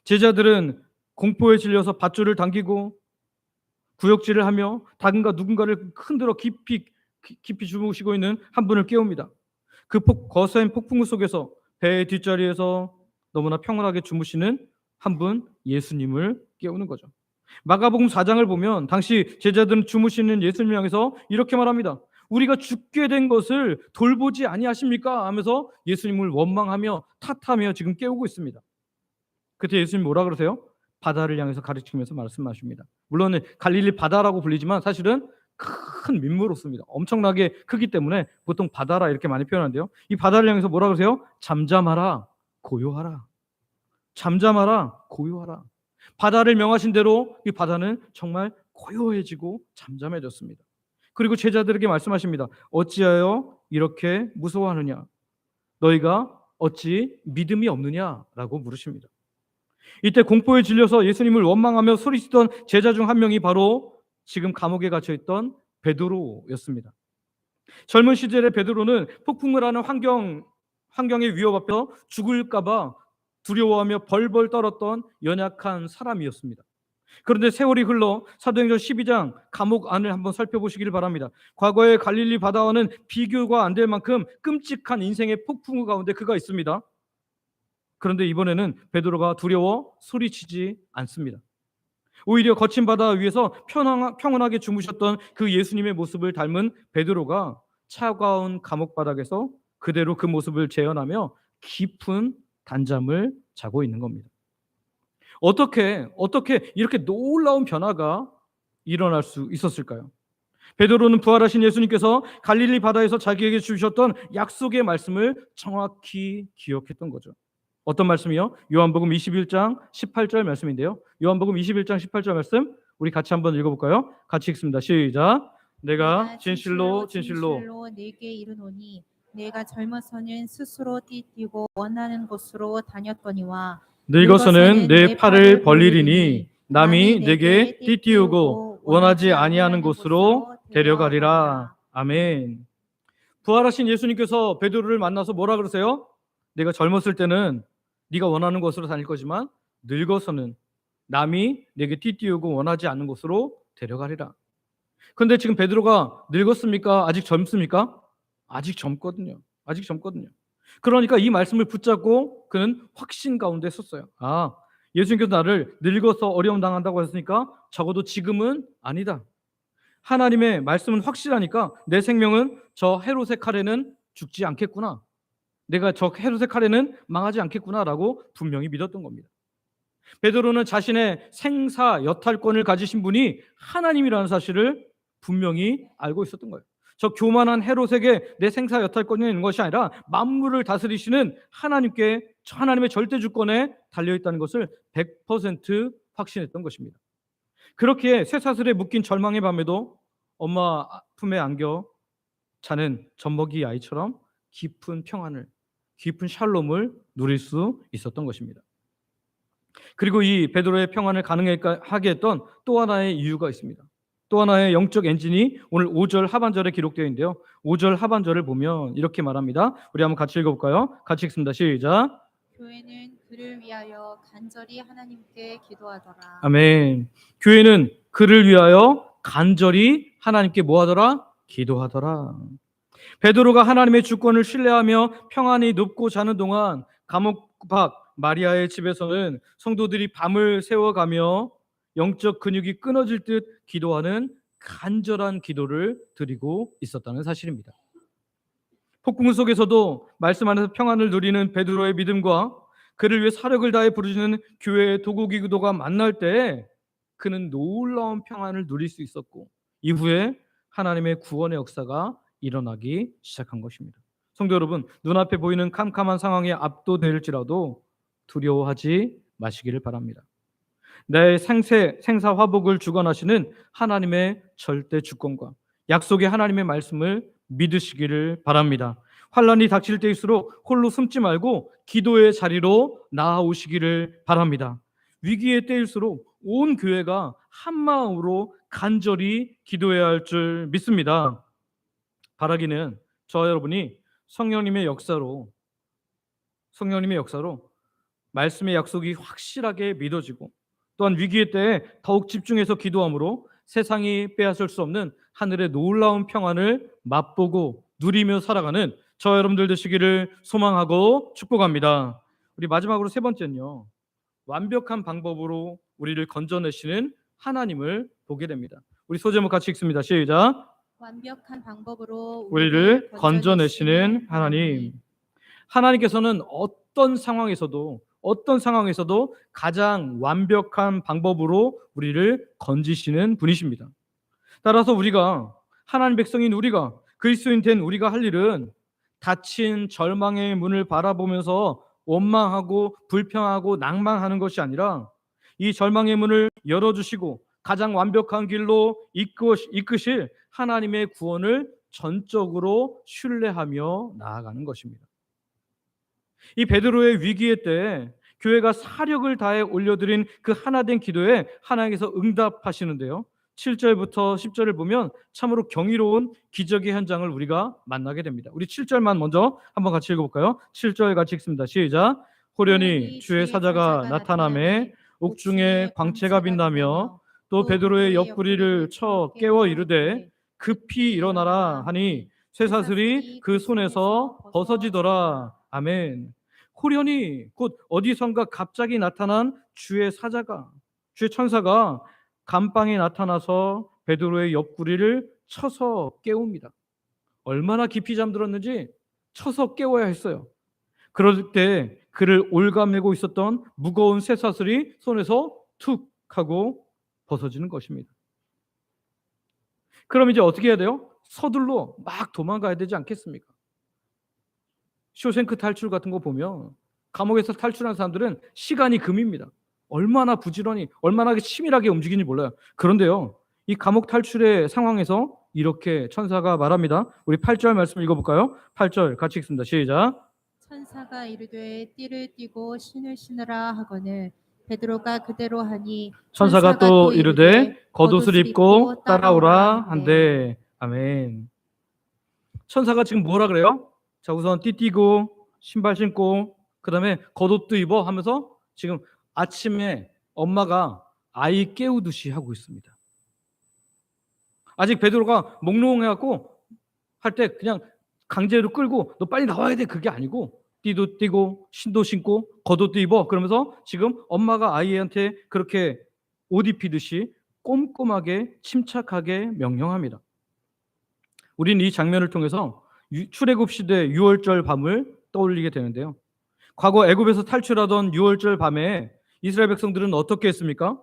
제자들은 공포에 질려서 밧줄을 당기고 구역질을 하며 누군가를 흔들어 깊이 주무시고 있는 한 분을 깨웁니다. 그 거센 폭풍우 속에서 배의 뒷자리에서 너무나 평온하게 주무시는 한 분, 예수님을 깨우는 거죠. 마가복음 4장을 보면 당시 제자들은 주무시는 예수님을 향해서 이렇게 말합니다. 우리가 죽게 된 것을 돌보지 아니하십니까? 하면서 예수님을 원망하며 탓하며 지금 깨우고 있습니다. 그때 예수님 뭐라 그러세요? 바다를 향해서 가르치면서 말씀하십니다. 물론 갈릴리 바다라고 불리지만 사실은 큰 민물로습니다. 엄청나게 크기 때문에 보통 바다라 이렇게 많이 표현하는데요. 이 바다를 향해서 뭐라 그러세요? 잠잠하라, 고요하라. 잠잠하라, 고요하라. 바다를 명하신 대로 이 바다는 정말 고요해지고 잠잠해졌습니다. 그리고 제자들에게 말씀하십니다. 어찌하여 이렇게 무서워하느냐? 너희가 어찌 믿음이 없느냐라고 물으십니다. 이때 공포에 질려서 예수님을 원망하며 소리치던 제자 중 한 명이 바로 지금 감옥에 갇혀있던 베드로였습니다. 젊은 시절의 베드로는 폭풍을 하는 환경의 위협 앞에서 죽을까 봐 두려워하며 벌벌 떨었던 연약한 사람이었습니다. 그런데 세월이 흘러 사도행전 12장 감옥 안을 한번 살펴보시기를 바랍니다. 과거의 갈릴리 바다와는 비교가 안 될 만큼 끔찍한 인생의 폭풍우 가운데 그가 있습니다. 그런데 이번에는 베드로가 두려워 소리치지 않습니다. 오히려 거친 바다 위에서 평온하게 주무셨던 그 예수님의 모습을 닮은 베드로가 차가운 감옥 바닥에서 그대로 그 모습을 재현하며 깊은 단잠을 자고 있는 겁니다. 어떻게 이렇게 놀라운 변화가 일어날 수 있었을까요? 베드로는 부활하신 예수님께서 갈릴리 바다에서 자기에게 주셨던 약속의 말씀을 정확히 기억했던 거죠. 어떤 말씀이요? 요한복음 21장 18절 말씀인데요. 요한복음 21장 18절 말씀 우리 같이 한번 읽어볼까요? 같이 읽습니다. 시작. 내가 진실로 네게 이르노니 내가 젊어서는 스스로 띠뛰고 원하는 곳으로 다녔거니와 늙어서는 내 팔을 벌리리니 남이 내게 띠띠우고 원하지 아니하는 곳으로 데려가리라. 아멘. 부활하신 예수님께서 베드로를 만나서 뭐라 그러세요? 내가 젊었을 때는 네가 원하는 곳으로 다닐 거지만 늙어서는 남이 내게 띠띠우고 원하지 않는 곳으로 데려가리라. 그런데 지금 베드로가 늙었습니까? 아직 젊습니까? 아직 젊거든요. 그러니까 이 말씀을 붙잡고 그는 확신 가운데 섰어요. 예수님께서 나를 늙어서 어려움 당한다고 했으니까 적어도 지금은 아니다. 하나님의 말씀은 확실하니까 내 생명은 저 헤롯의 칼에는 죽지 않겠구나. 내가 저 헤롯의 칼에는 망하지 않겠구나라고 분명히 믿었던 겁니다. 베드로는 자신의 생사 여탈권을 가지신 분이 하나님이라는 사실을 분명히 알고 있었던 거예요. 저 교만한 헤롯에게 내 생사 여탈권이 있는 것이 아니라 만물을 다스리시는 하나님의 절대 주권에 달려있다는 것을 100% 확신했던 것입니다. 그렇게 쇠사슬에 묶인 절망의 밤에도 엄마 품에 안겨 자는 젖먹이 아이처럼 깊은 평안을, 깊은 샬롬을 누릴 수 있었던 것입니다. 그리고 이 베드로의 평안을 가능하게 했던 또 하나의 이유가 있습니다. 또 하나의 영적 엔진이 오늘 5절 하반절에 기록되어 있는데요. 5절 하반절을 보면 이렇게 말합니다. 우리 한번 같이 읽어볼까요? 같이 읽습니다. 시작. 교회는 그를 위하여 간절히 하나님께 기도하더라. 아멘. 교회는 그를 위하여 간절히 하나님께 뭐하더라? 기도하더라. 베드로가 하나님의 주권을 신뢰하며 평안히 눕고 자는 동안 감옥 밖 마리아의 집에서는 성도들이 밤을 새워가며 영적 근육이 끊어질 듯 기도하는 간절한 기도를 드리고 있었다는 사실입니다. 폭풍 속에서도 말씀 안에서 평안을 누리는 베드로의 믿음과 그를 위해 사력을 다해 부르짖는 교회의 도구기 기도가 만날 때 그는 놀라운 평안을 누릴 수 있었고 이후에 하나님의 구원의 역사가 일어나기 시작한 것입니다. 성도 여러분, 눈앞에 보이는 캄캄한 상황에 압도될지라도 두려워하지 마시기를 바랍니다. 내 생사 화복을 주관하시는 하나님의 절대 주권과 약속의 하나님의 말씀을 믿으시기를 바랍니다. 환란이 닥칠 때일수록 홀로 숨지 말고 기도의 자리로 나아오시기를 바랍니다. 위기의 때일수록 온 교회가 한 마음으로 간절히 기도해야 할 줄 믿습니다. 바라기는 저와 여러분이 성령님의 역사로 말씀의 약속이 확실하게 믿어지고 또한 위기의 때에 더욱 집중해서 기도함으로 세상이 빼앗을 수 없는 하늘의 놀라운 평안을 맛보고 누리며 살아가는 저와 여러분들 되시기를 소망하고 축복합니다. 우리 마지막으로 세 번째는요. 완벽한 방법으로 우리를 건져내시는 하나님을 보게 됩니다. 우리 소제목 같이 읽습니다. 시작. 완벽한 방법으로 우리를 건져내시는 하나님. 하나님께서는 어떤 상황에서도 가장 완벽한 방법으로 우리를 건지시는 분이십니다. 따라서 우리가 하나님 백성인 우리가 그리스도인 된 우리가 할 일은 닫힌 절망의 문을 바라보면서 원망하고 불평하고 낭망하는 것이 아니라 이 절망의 문을 열어주시고 가장 완벽한 길로 이끄실 하나님의 구원을 전적으로 신뢰하며 나아가는 것입니다. 이 베드로의 위기의 때 교회가 사력을 다해 올려드린 그 하나된 기도에 하나님께서 응답하시는데요. 7절부터 10절을 보면 참으로 경이로운 기적의 현장을 우리가 만나게 됩니다. 우리 7절만 먼저 한번 같이 읽어볼까요? 7절 같이 읽습니다. 시작. 호련히 주의 사자가 나타나매 옥중에 광채가 빛나며 또 베드로의 옆구리를 쳐 깨워 이르되 급히 일어나라 하니 쇠사슬이 그 손에서 벗어지더라. 아멘. 호련히 곧 어디선가 갑자기 나타난 주의 천사가 감방에 나타나서 베드로의 옆구리를 쳐서 깨웁니다. 얼마나 깊이 잠들었는지 쳐서 깨워야 했어요. 그럴 때 그를 올가매고 있었던 무거운 쇠사슬이 손에서 툭 하고 벗어지는 것입니다. 그럼 이제 어떻게 해야 돼요? 서둘러 막 도망가야 되지 않겠습니까? 쇼생크 탈출 같은 거 보면 감옥에서 탈출한 사람들은 시간이 금입니다. 얼마나 부지런히 얼마나 치밀하게 움직이는지 몰라요. 그런데요, 이 감옥 탈출의 상황에서 이렇게 천사가 말합니다. 우리 8절 말씀 읽어볼까요? 8절 같이 읽습니다. 시작. 천사가 이르되 띠를 띠고 신을 신으라 하거늘 베드로가 그대로 하니 천사가 또 이르되 겉옷을 입고 따라오라 한대. 아멘. 천사가 지금 뭐라 그래요? 자, 우선 띠 띠고 신발 신고 그 다음에 겉옷도 입어 하면서 지금 아침에 엄마가 아이 깨우듯이 하고 있습니다. 아직 베드로가 몽롱해갖고 할 때 그냥 강제로 끌고 너 빨리 나와야 돼 그게 아니고 띠도 띠고 신도 신고 겉옷도 입어 그러면서 지금 엄마가 아이한테 그렇게 옷 입히듯이 꼼꼼하게 침착하게 명령합니다. 우리는 이 장면을 통해서 출애굽 시대 6월절 밤을 떠올리게 되는데요. 과거 애굽에서 탈출하던 6월절 밤에 이스라엘 백성들은 어떻게 했습니까?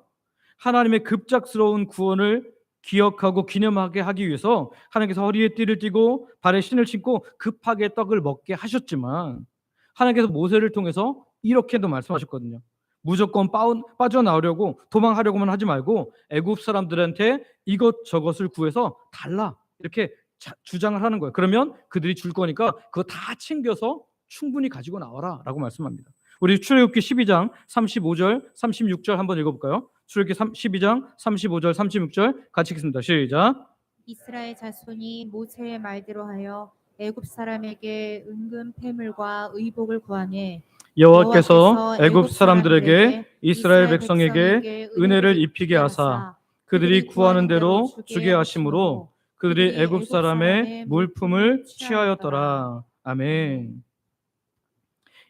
하나님의 급작스러운 구원을 기억하고 기념하게 하기 위해서 하나님께서 허리에 띠를 띠고 발에 신을 신고 급하게 떡을 먹게 하셨지만 하나님께서 모세를 통해서 이렇게도 말씀하셨거든요. 무조건 빠져나오려고 도망하려고만 하지 말고 애굽 사람들한테 이것저것을 구해서 달라 이렇게 주장을 하는 거예요. 그러면 그들이 줄 거니까 그거 다 챙겨서 충분히 가지고 나와라 라고 말씀합니다. 우리 출애굽기 12장 35절 36절 한번 읽어볼까요? 출애굽기 12장 35절 36절 같이 읽습니다. 시작. 이스라엘 자손이 모세의 말대로 하여 애굽 사람에게 은금 패물과 의복을 구하매 여호와께서 애굽 사람들에게 이스라엘 백성에게 은혜를 입히게 하사 그들이 구하는 대로 주게 하심으로 그들이 애굽 사람의 물품을 취하였더라. 아멘.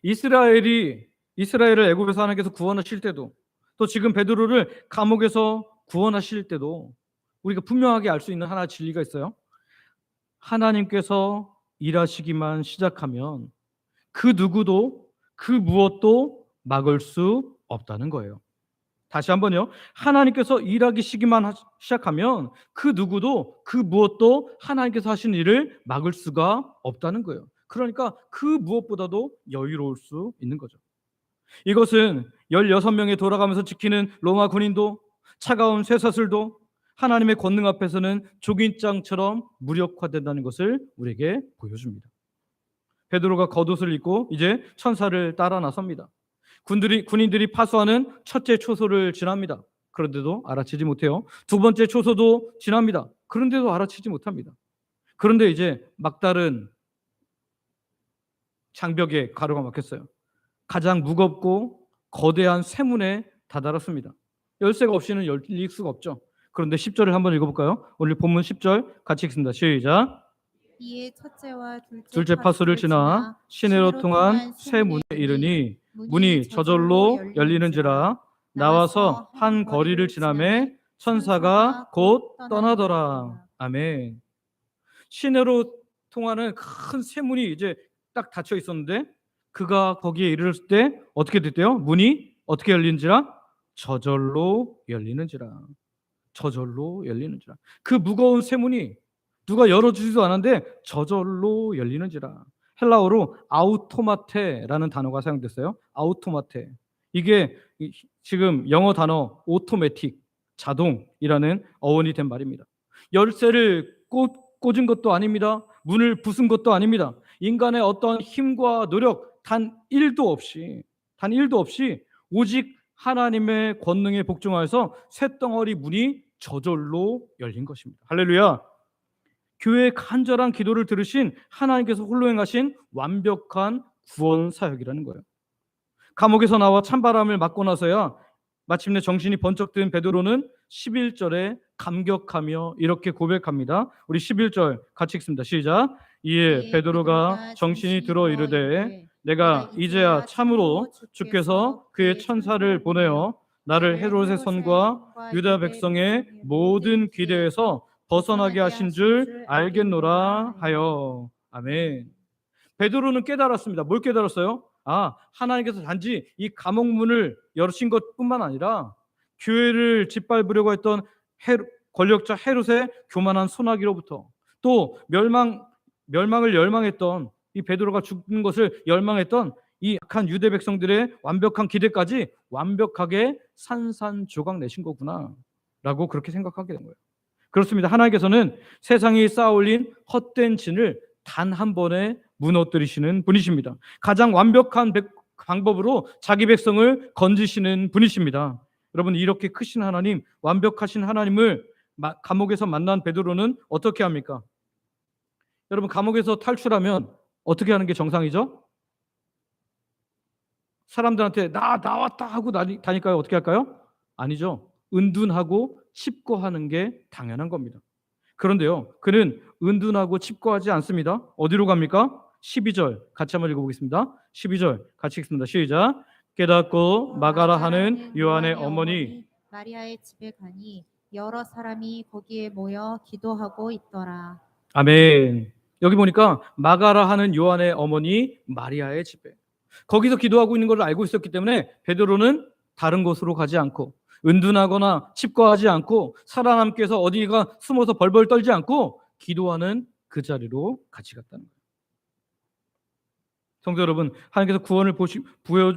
이스라엘을 애굽에서 하나님께서 구원하실 때도, 또 지금 베드로를 감옥에서 구원하실 때도 우리가 분명하게 알 수 있는 하나의 진리가 있어요. 하나님께서 일하시기만 시작하면 그 누구도 그 무엇도 막을 수 없다는 거예요. 다시 한번요. 하나님께서 일하시기만 시작하면 그 누구도 그 무엇도 하나님께서 하신 일을 막을 수가 없다는 거예요. 그러니까 그 무엇보다도 여유로울 수 있는 거죠. 이것은 16명에 돌아가면서 지키는 로마 군인도, 차가운 쇠사슬도 하나님의 권능 앞에서는 조긴장처럼 무력화된다는 것을 우리에게 보여줍니다. 베드로가 겉옷을 입고 이제 천사를 따라 나섭니다. 군인들이 파수하는 첫째 초소를 지납니다. 그런데도 알아채지 못해요. 두 번째 초소도 지납니다. 그런데도 알아채지 못합니다. 그런데 이제 막다른 장벽에 가로가 막혔어요. 가장 무겁고 거대한 쇠문에 다다랐습니다. 열쇠가 없이는 열릴 수가 없죠. 그런데 10절을 한번 읽어볼까요? 오늘 본문 10절 같이 읽습니다. 시작. 이에 첫째와 둘째 파수를 지나 시내로 통한 새 문에 이르니 문이 저절로 열리는지라. 나와서 한 거리를 지나매 천사가 곧 떠나더라. 아멘. 시내로 통하는 큰 새 문이 이제 딱 닫혀 있었는데 그가 거기에 이르렀을 때 어떻게 됐대요? 문이 어떻게 열리는지라? 저절로 열리는지라. 저절로 열리는지라. 그 무거운 새 문이 누가 열어주지도 않았는데 저절로 열리는지라. 헬라어로 아우토마테라는 단어가 사용됐어요. 아우토마테. 이게 지금 영어 단어 오토매틱, 자동이라는 어원이 된 말입니다. 열쇠를 꽂은 것도 아닙니다. 문을 부순 것도 아닙니다. 인간의 어떤 힘과 노력 단 1도 없이 오직 하나님의 권능에 복종하여서 쇳덩어리 문이 저절로 열린 것입니다. 할렐루야. 교회의 간절한 기도를 들으신 하나님께서 홀로 행하신 완벽한 구원 사역이라는 거예요. 감옥에서 나와 찬바람을 맞고 나서야 마침내 정신이 번쩍 든 베드로는 11절에 감격하며 이렇게 고백합니다. 우리 11절 같이 읽습니다. 시작. 이에 베드로가 정신이 들어 이르되 내가 이제야 참으로 주께서 그의 천사를 보내어 나를 헤롯의 손과 유다 백성의 모든 기대에서 벗어나게 하신 줄 알겠노라 하여. 아멘. 베드로는 깨달았습니다. 뭘 깨달았어요? 하나님께서 단지 이 감옥 문을 여신 것뿐만 아니라 교회를 짓밟으려고 했던 권력자 헤롯의 교만한 손아귀로부터, 또 멸망을 열망했던 이 베드로가 죽는 것을 열망했던 이 약한 유대 백성들의 완벽한 기대까지 완벽하게 산산조각 내신 거구나 라고 그렇게 생각하게 된 거예요. 그렇습니다. 하나님께서는 세상이 쌓아올린 헛된 진을 단 한 번에 무너뜨리시는 분이십니다. 가장 완벽한 방법으로 자기 백성을 건지시는 분이십니다. 여러분, 이렇게 크신 하나님, 완벽하신 하나님을 감옥에서 만난 베드로는 어떻게 합니까? 여러분, 감옥에서 탈출하면 어떻게 하는 게 정상이죠? 사람들한테 나왔다 하고 다닐까요? 어떻게 할까요? 아니죠. 은둔하고 칩거하는 게 당연한 겁니다. 그런데요, 그는 은둔하고 칩거하지 않습니다. 어디로 갑니까? 12절 같이 한번 읽어보겠습니다. 12절 같이 읽습니다. 시작. 깨닫고 마가라 하는 요한의 어머니 마리아의 집에 가니 여러 사람이 거기에 모여 기도하고 있더라. 아멘. 여기 보니까 마가라 하는 요한의 어머니 마리아의 집에, 거기서 기도하고 있는 걸 알고 있었기 때문에 베드로는 다른 곳으로 가지 않고 은둔하거나 칩거하지 않고 살아남기 위해서 어디가 숨어서 벌벌 떨지 않고 기도하는 그 자리로 같이 갔다는 거예요. 성도 여러분, 하나님께서 구원을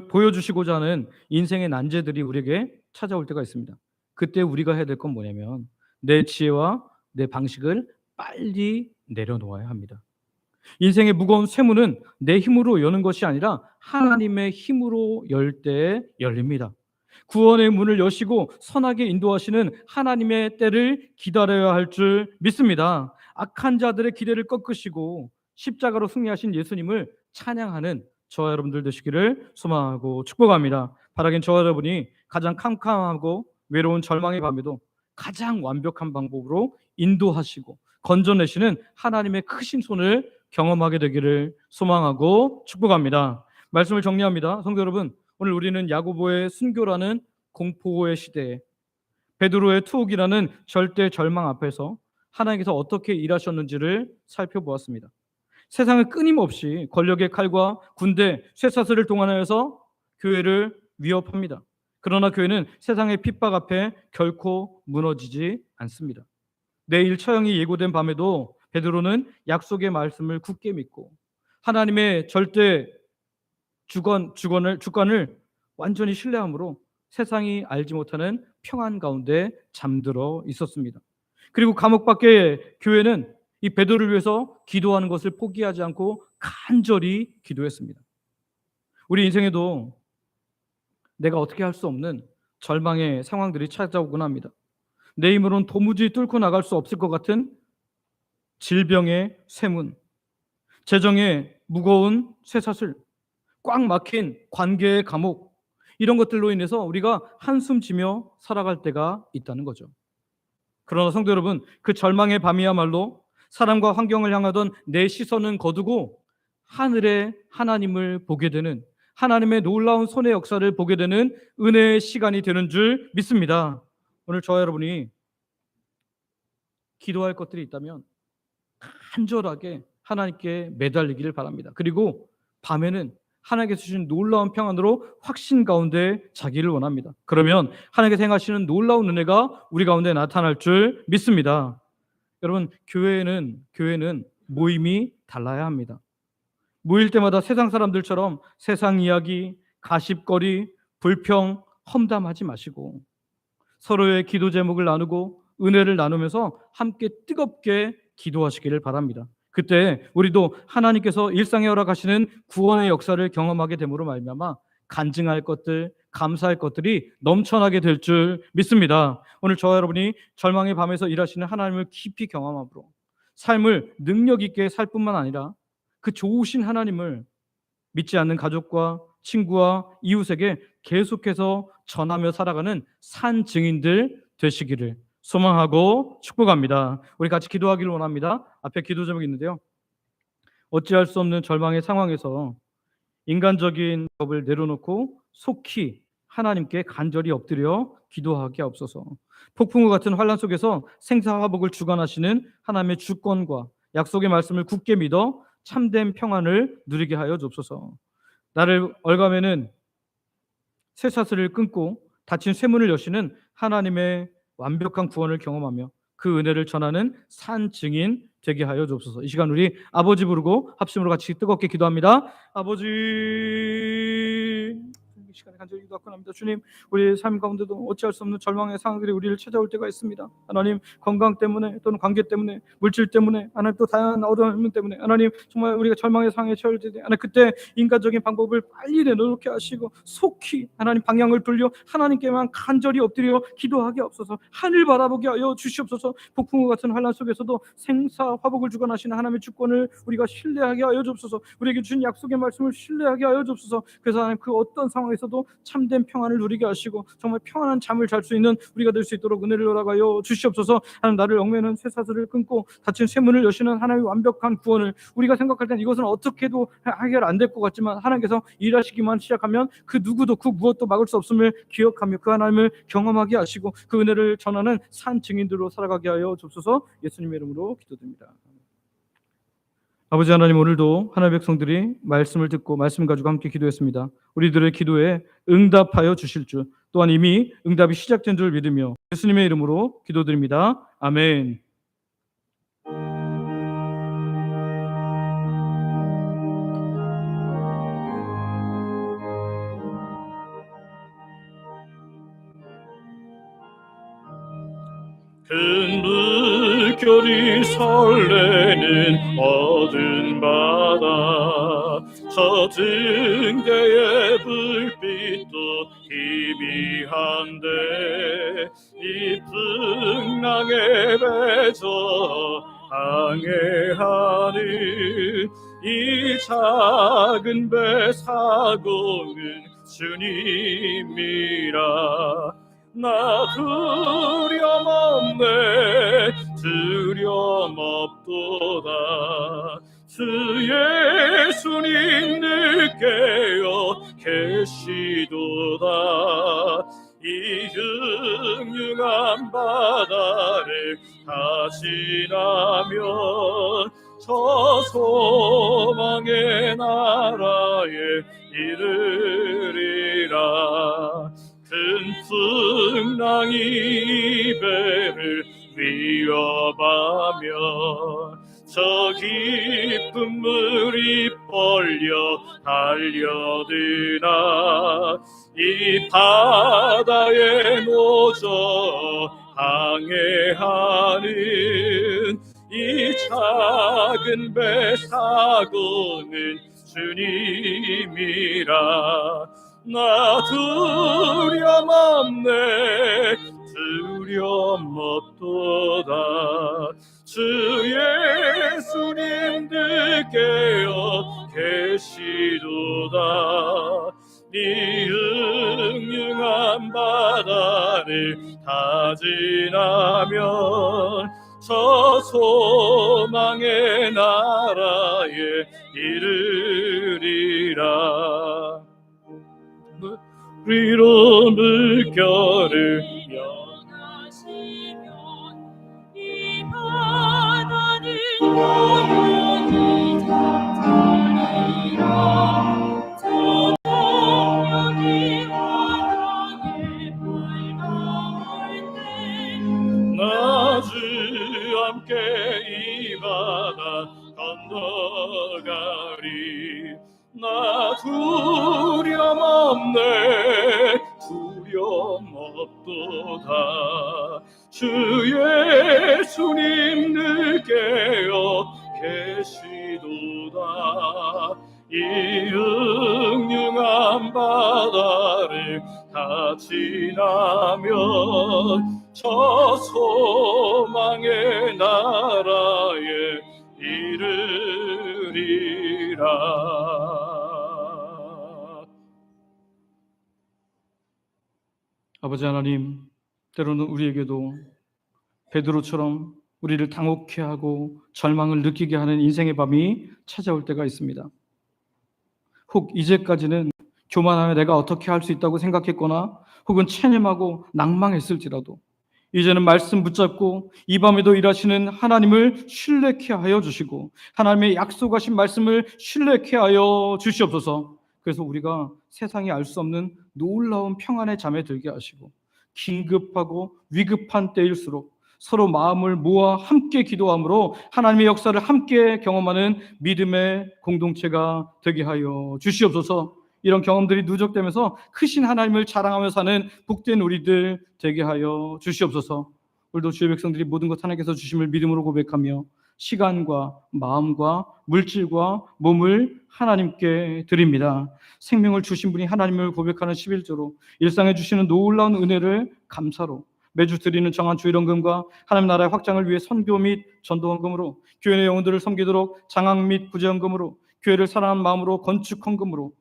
보여주시고자 하는 인생의 난제들이 우리에게 찾아올 때가 있습니다. 그때 우리가 해야 될 건 뭐냐면 내 지혜와 내 방식을 빨리 내려놓아야 합니다. 인생의 무거운 쇠문은 내 힘으로 여는 것이 아니라 하나님의 힘으로 열 때 열립니다. 구원의 문을 여시고 선하게 인도하시는 하나님의 때를 기다려야 할 줄 믿습니다. 악한 자들의 기대를 꺾으시고 십자가로 승리하신 예수님을 찬양하는 저와 여러분들 되시기를 소망하고 축복합니다. 바라긴 저와 여러분이 가장 캄캄하고 외로운 절망의 밤에도 가장 완벽한 방법으로 인도하시고 건져내시는 하나님의 크신 손을 경험하게 되기를 소망하고 축복합니다. 말씀을 정리합니다. 성도 여러분, 오늘 우리는 야고보의 순교라는 공포의 시대에 베드로의 투옥이라는 절대 절망 앞에서 하나님께서 어떻게 일하셨는지를 살펴보았습니다. 세상은 끊임없이 권력의 칼과 군대, 쇠사슬을 동원하여서 교회를 위협합니다. 그러나 교회는 세상의 핍박 앞에 결코 무너지지 않습니다. 내일 처형이 예고된 밤에도 베드로는 약속의 말씀을 굳게 믿고 하나님의 절대 주권을 완전히 신뢰함으로 세상이 알지 못하는 평안 가운데 잠들어 있었습니다. 그리고 감옥 밖에 교회는 이 베드로를 위해서 기도하는 것을 포기하지 않고 간절히 기도했습니다. 우리 인생에도 내가 어떻게 할 수 없는 절망의 상황들이 찾아오곤 합니다. 내 힘으로는 도무지 뚫고 나갈 수 없을 것 같은 질병의 쇠문, 재정의 무거운 쇠사슬, 꽉 막힌 관계의 감옥, 이런 것들로 인해서 우리가 한숨 지며 살아갈 때가 있다는 거죠. 그러나 성도 여러분, 그 절망의 밤이야말로 사람과 환경을 향하던 내 시선은 거두고 하늘의 하나님을 보게 되는, 하나님의 놀라운 손의 역사를 보게 되는 은혜의 시간이 되는 줄 믿습니다. 오늘 저와 여러분이 기도할 것들이 있다면 간절하게 하나님께 매달리기를 바랍니다. 그리고 밤에는 하나님께서 주신 놀라운 평안으로 확신 가운데 자기를 원합니다. 그러면 하나님께서 행하시는 놀라운 은혜가 우리 가운데 나타날 줄 믿습니다. 여러분, 교회는 모임이 달라야 합니다. 모일 때마다 세상 사람들처럼 세상 이야기, 가십거리, 불평, 험담하지 마시고 서로의 기도 제목을 나누고 은혜를 나누면서 함께 뜨겁게 기도하시기를 바랍니다. 그때 우리도 하나님께서 일상에 허락하시는 구원의 역사를 경험하게 됨으로 말미암아 간증할 것들, 감사할 것들이 넘쳐나게 될 줄 믿습니다. 오늘 저와 여러분이 절망의 밤에서 일하시는 하나님을 깊이 경험함으로 삶을 능력 있게 살 뿐만 아니라 그 좋으신 하나님을 믿지 않는 가족과 친구와 이웃에게 계속해서 전하며 살아가는 산 증인들 되시기를 소망하고 축복합니다. 우리 같이 기도하기를 원합니다. 앞에 기도 제목이 있는데요. 어찌할 수 없는 절망의 상황에서 인간적인 법을 내려놓고 속히 하나님께 간절히 엎드려 기도하게 하옵소서. 폭풍우 같은 환란 속에서 생사화복을 주관하시는 하나님의 주권과 약속의 말씀을 굳게 믿어 참된 평안을 누리게 하여 주옵소서. 나를 얼감에는 쇠사슬을 끊고 닫힌 쇠문을 여시는 하나님의 완벽한 구원을 경험하며 그 은혜를 전하는 산 증인 되게 하여 주옵소서. 이 시간 우리 아버지 부르고 합심으로 같이 뜨겁게 기도합니다. 아버지, 이 시간에 간절히 기도하고 합니다. 주님, 우리의 삶 가운데도 어찌할 수 없는 절망의 상황들이 우리를 찾아올 때가 있습니다. 하나님, 건강 때문에 또는 관계 때문에, 물질 때문에, 하나님 또 다양한 어려움 때문에, 하나님 정말 우리가 절망의 상황에 처할 때, 하나님 그때 인간적인 방법을 빨리 내놓게 하시고 속히 하나님 방향을 돌려 하나님께만 간절히 엎드려 기도하게 없어서 하늘 바라보게 하여 주시옵소서. 폭풍우 같은 환란 속에서도 생사화복을 주관하시는 하나님의 주권을 우리가 신뢰하게 하여 주옵소서. 우리에게 주신 약속의 말씀을 신뢰하게 하여 주옵소서. 그래서 하나님 그 어떤 상황에서도 참된 평안을 누리게 하시고 정말 평안한 잠을 잘 수 있는 우리가 될 수 있도록 은혜를 허락하여 주시옵소서. 하나님, 나를 얽매는 쇠사슬을 끊고 닫힌 쇠문을 여시는 하나님의 완벽한 구원을, 우리가 생각할 땐 이것은 어떻게 해도 해결 안 될 것 같지만 하나님께서 일하시기만 시작하면 그 누구도 그 무엇도 막을 수 없음을 기억하며 그 하나님을 경험하게 하시고 그 은혜를 전하는 산 증인들로 살아가게 하여 주옵소서. 예수님의 이름으로 기도드립니다. 아버지 하나님, 오늘도 하나님의 백성들이 말씀을 듣고 말씀 가지고 함께 기도했습니다. 우리들의 기도에 응답하여 주실 줄, 또한 이미 응답이 시작된 줄 믿으며 예수님의 이름으로 기도드립니다. 아멘. 큰 물결이 설레는 어두운 바다, 젖은 개의 불빛도 희미한데 이 풍랑에 배져 항해하는 이 작은 배 사고는 주님이라. 나 두려움 없네, 두려움 없도다. 주 예수님 늘 깨어 계시도다. 이 흉흉한 바다를 다 지나면 저 소망의 나라에 이르리라. 큰 풍랑이 배를 위협하며 저 깊은 물이 벌려 달려드나 이 바다에 노져 항해하는 이 작은 배 사고는 주님이라. 나 두려움 없네, 두려움 없도다. 주 예수님 늘 깨어 계시도다. 이 흉흉한 바다를 다 지나면 저 소망의 나라에 이르리라. 우리로 물결을 면하시면 이 바다는 영원히 잠자리라. 저 동력이 바다에 밝아올 때 나 주 함께 이 바다 건너가리. 나 두려움 없네, 두려움 없도다. 주 예수님 늘 깨어 계시도다. 이 흉흉한 바다를 다 지나면 저 소망의 나라에 이르리라. 아버지 하나님, 때로는 우리에게도 베드로처럼 우리를 당혹해 하고 절망을 느끼게 하는 인생의 밤이 찾아올 때가 있습니다. 혹 이제까지는 교만하며 내가 어떻게 할 수 있다고 생각했거나 혹은 체념하고 낭망했을지라도 이제는 말씀 붙잡고 이 밤에도 일하시는 하나님을 신뢰케 하여 주시고 하나님의 약속하신 말씀을 신뢰케 하여 주시옵소서. 그래서 우리가 세상이 알 수 없는 놀라운 평안의 잠에 들게 하시고 긴급하고 위급한 때일수록 서로 마음을 모아 함께 기도함으로 하나님의 역사를 함께 경험하는 믿음의 공동체가 되게 하여 주시옵소서. 이런 경험들이 누적되면서 크신 하나님을 자랑하며 사는 복된 우리들 되게 하여 주시옵소서. 오늘도 주의 백성들이 모든 것 하나님께서 주심을 믿음으로 고백하며 시간과 마음과 물질과 몸을 하나님께 드립니다. 생명을 주신 분이 하나님을 고백하는 11조로 일상에 주시는 놀라운 은혜를 감사로 매주 드리는 정한 주일헌금과 하나님 나라의 확장을 위해 선교 및 전도헌금으로 교회의 영혼들을 섬기도록 장학 및 구제헌금으로 교회를 사랑하는 마음으로 건축헌금으로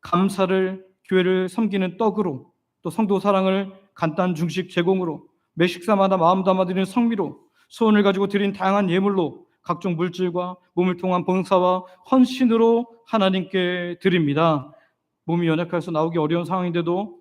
감사를 교회를 섬기는 떡으로 또 성도 사랑을 간단 중식 제공으로 매 식사마다 마음 담아드리는 성미로 소원을 가지고 드린 다양한 예물로 각종 물질과 몸을 통한 봉사와 헌신으로 하나님께 드립니다. 몸이 연약해서 나오기 어려운 상황인데도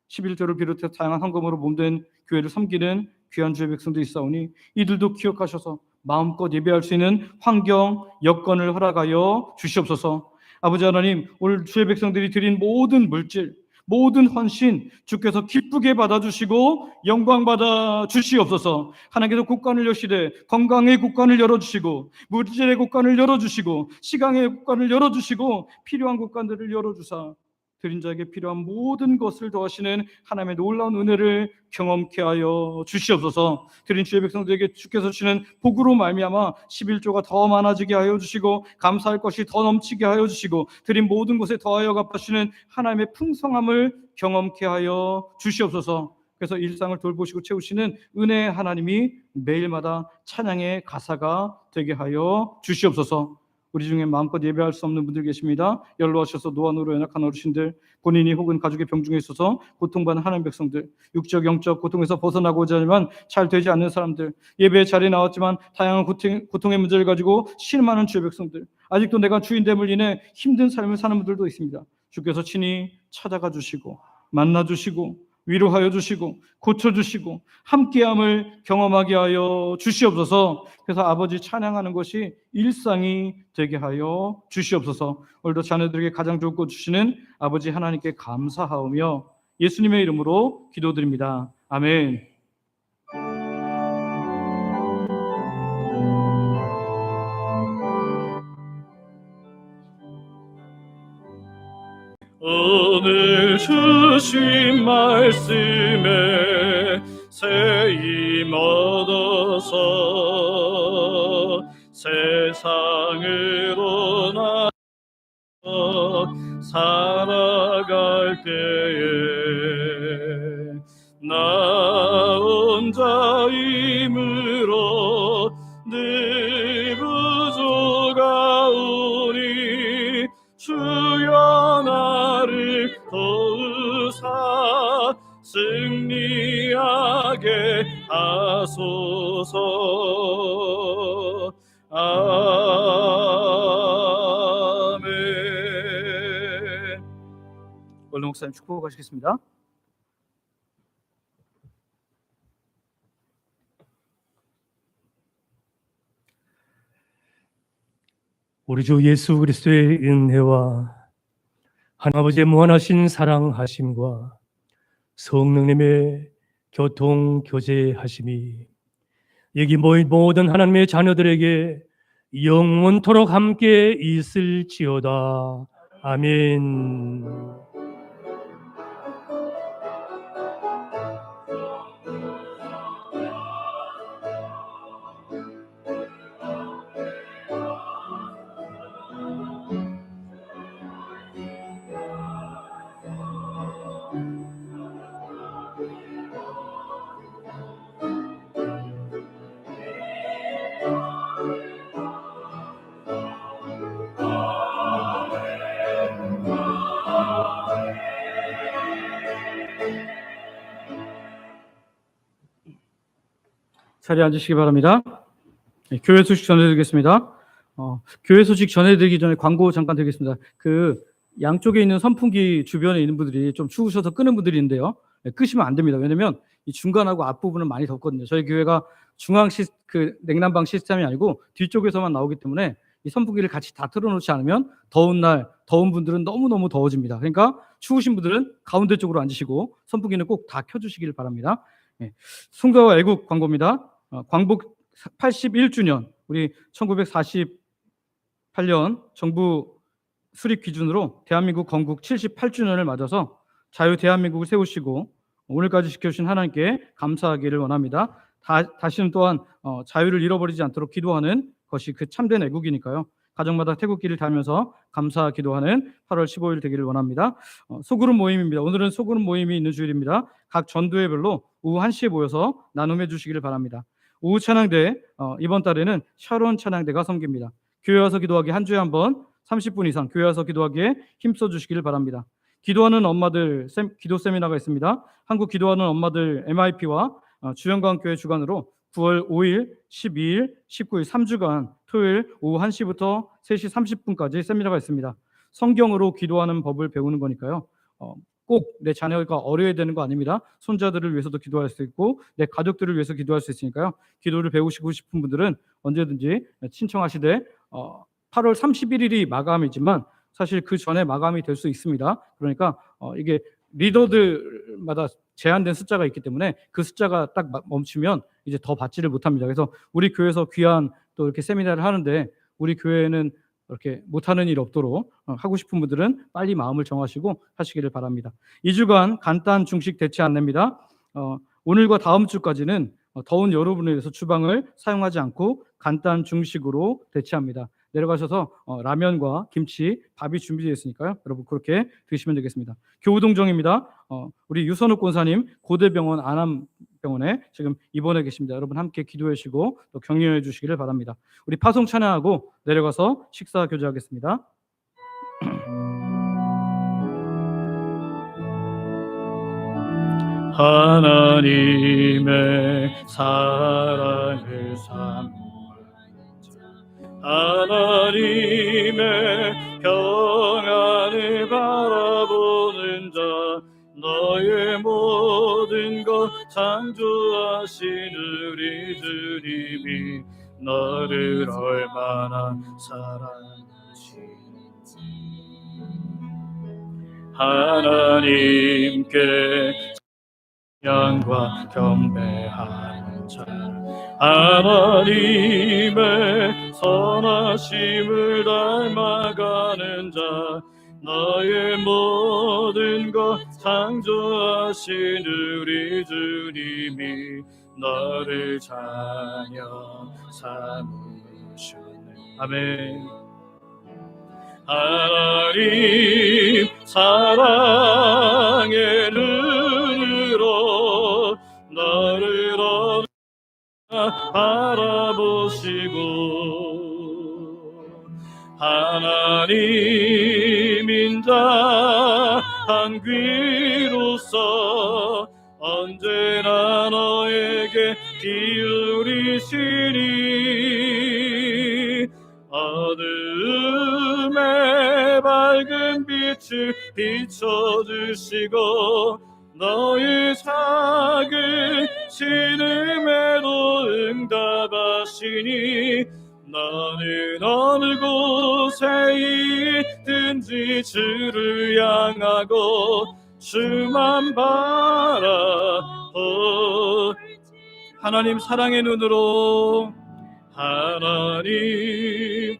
11조를 비롯해 다양한 헌금으로 몸된 교회를 섬기는 귀한 주의 백성들이 있사오니 이들도 기억하셔서 마음껏 예배할 수 있는 환경, 여건을 허락하여 주시옵소서. 아버지 하나님, 오늘 주의 백성들이 드린 모든 물질, 모든 헌신 주께서 기쁘게 받아주시고 영광 받아 주시옵소서. 하나님께서 곳간을 여시되 건강의 곳간을 열어주시고 물질의 곳간을 열어주시고 시간의 곳간을 열어주시고 필요한 곳간들을 열어주사 드린 자에게 필요한 모든 것을 더하시는 하나님의 놀라운 은혜를 경험케 하여 주시옵소서. 드린 주의 백성들에게 주께서 주시는 복으로 말미암아 11조가 더 많아지게 하여 주시고 감사할 것이 더 넘치게 하여 주시고 드린 모든 것에 더하여 갚아주시는 하나님의 풍성함을 경험케 하여 주시옵소서. 그래서 일상을 돌보시고 채우시는 은혜의 하나님이 매일마다 찬양의 가사가 되게 하여 주시옵소서. 우리 중에 마음껏 예배할 수 없는 분들 계십니다. 연로하셔서 노안으로 연약한 어르신들, 본인이 혹은 가족의 병중에 있어서 고통받는 하나님 백성들, 육적 영적 고통에서 벗어나고자 하지만 잘 되지 않는 사람들, 예배 자리에 나왔지만 다양한 고통의 문제를 가지고 실망하는 주의 백성들, 아직도 내가 주인됨을 인해 힘든 삶을 사는 분들도 있습니다. 주께서 친히 찾아가 주시고 만나 주시고 위로하여 주시고 고쳐주시고 함께함을 경험하게 하여 주시옵소서. 그래서 아버지 찬양하는 것이 일상이 되게 하여 주시옵소서. 오늘도 자녀들에게 가장 좋은 것 주시는 아버지 하나님께 감사하오며 예수님의 이름으로 기도드립니다. 아멘. 오늘 주신 말씀에 새 힘 얻어서 세상으로 나가 살아갈 때에 나 혼자 힘으로 늘 부족하오니 주여 나를 도우사 승리하게 하소서. 아멘. 원로 목사님 축복하시겠습니다. 우리 주 예수 그리스도의 은혜와 하나님 아버지의 무한하신 사랑하심과 성령님의 교통 교제하심이 여기 모인 모든 하나님의 자녀들에게 영원토록 함께 있을지어다. 아멘. 자리에 앉으시기 바랍니다. 네, 교회 소식 전해드리겠습니다. 교회 소식 전해드리기 전에 광고 잠깐 드리겠습니다. 그 양쪽에 있는 선풍기 주변에 있는 분들이 좀 추우셔서 끄는 분들이 있는데요. 네, 끄시면 안 됩니다. 왜냐면 이 중간하고 앞부분은 많이 덥거든요. 저희 교회가 중앙 냉난방 시스템이 아니고 뒤쪽에서만 나오기 때문에 이 선풍기를 같이 다 틀어놓지 않으면 더운 날, 더운 분들은 너무너무 더워집니다. 그러니까 추우신 분들은 가운데 쪽으로 앉으시고 선풍기는 꼭 다 켜주시길 바랍니다. 네, 송도와 애국 광고입니다. 광복 81주년, 우리 1948년 정부 수립 기준으로 대한민국 건국 78주년을 맞아서 자유 대한민국을 세우시고 오늘까지 지켜주신 하나님께 감사하기를 원합니다. 다시는 또한 자유를 잃어버리지 않도록 기도하는 것이 그 참된 애국이니까요. 가정마다 태국기를 달면서 감사 기도하는 8월 15일 되기를 원합니다. 소그룹 모임입니다. 오늘은 소그룹 모임이 있는 주일입니다. 각 전도회별로 오후 1시에 모여서 나눔해 주시기를 바랍니다. 오후 찬양대, 이번 달에는 샤론 찬양대가 섬깁니다. 교회 와서 기도하기 한 주에 한 번 30분 이상 교회 와서 기도하기에 힘써 주시기를 바랍니다. 기도하는 엄마들 기도 세미나가 있습니다. 한국 기도하는 엄마들 MIP와 주영광교회 주관으로 9월 5일, 12일, 19일 3주간 토요일 오후 1시부터 3시 30분까지 세미나가 있습니다. 성경으로 기도하는 법을 배우는 거니까요. 꼭 내 자녀가 어려야 되는 거 아닙니다. 손자들을 위해서도 기도할 수 있고 내 가족들을 위해서 기도할 수 있으니까요. 기도를 배우시고 싶은 분들은 언제든지 신청하시되 8월 31일이 마감이지만 사실 그 전에 마감이 될 수 있습니다. 그러니까 이게 리더들마다 제한된 숫자가 있기 때문에 그 숫자가 딱 멈추면 이제 더 받지를 못합니다. 그래서 우리 교회에서 귀한 또 이렇게 세미나를 하는데 우리 교회는 이렇게 못하는 일 없도록 하고 싶은 분들은 빨리 마음을 정하시고 하시기를 바랍니다. 2주간 간단 중식 대체 안내입니다. 오늘과 다음 주까지는 더운 여름으로 인해서 주방을 사용하지 않고 간단 중식으로 대체합니다. 내려가셔서 라면과 김치, 밥이 준비되어 있으니까요. 여러분 그렇게 드시면 되겠습니다. 교우동정입니다. 우리 유선욱 권사님 고대병원 안암병원에 지금 입원해 계십니다. 여러분 함께 기도해 주시고 또 격려해 주시기를 바랍니다. 우리 파송 찬양하고 내려가서 식사 교제하겠습니다. 하나님의 사랑을 사모하는 자, 하나님의 평안을 바라보는 자, 너의 모든 것 창조하신 우리 주님이 너를 얼마나 사랑하시는지 하나님께 영과 경배하는 자, 하나님의 선하심을 닮아가는 자, 너의 모든 것 창조하신 우리 주님이 너를 자녀 삼으셨네. 아멘. 하나님 사랑의 눈으로 너를 바라보시고 하나님 인자한 귀로서 언제나 너에게 기울이시니 어둠의 밝은 빛을 비춰주시고 너의 작은 신음에도 응답하시니 너는 어느 곳에 있든지 주를 향하고 주만 바라보 하나님 사랑의 눈으로 하나님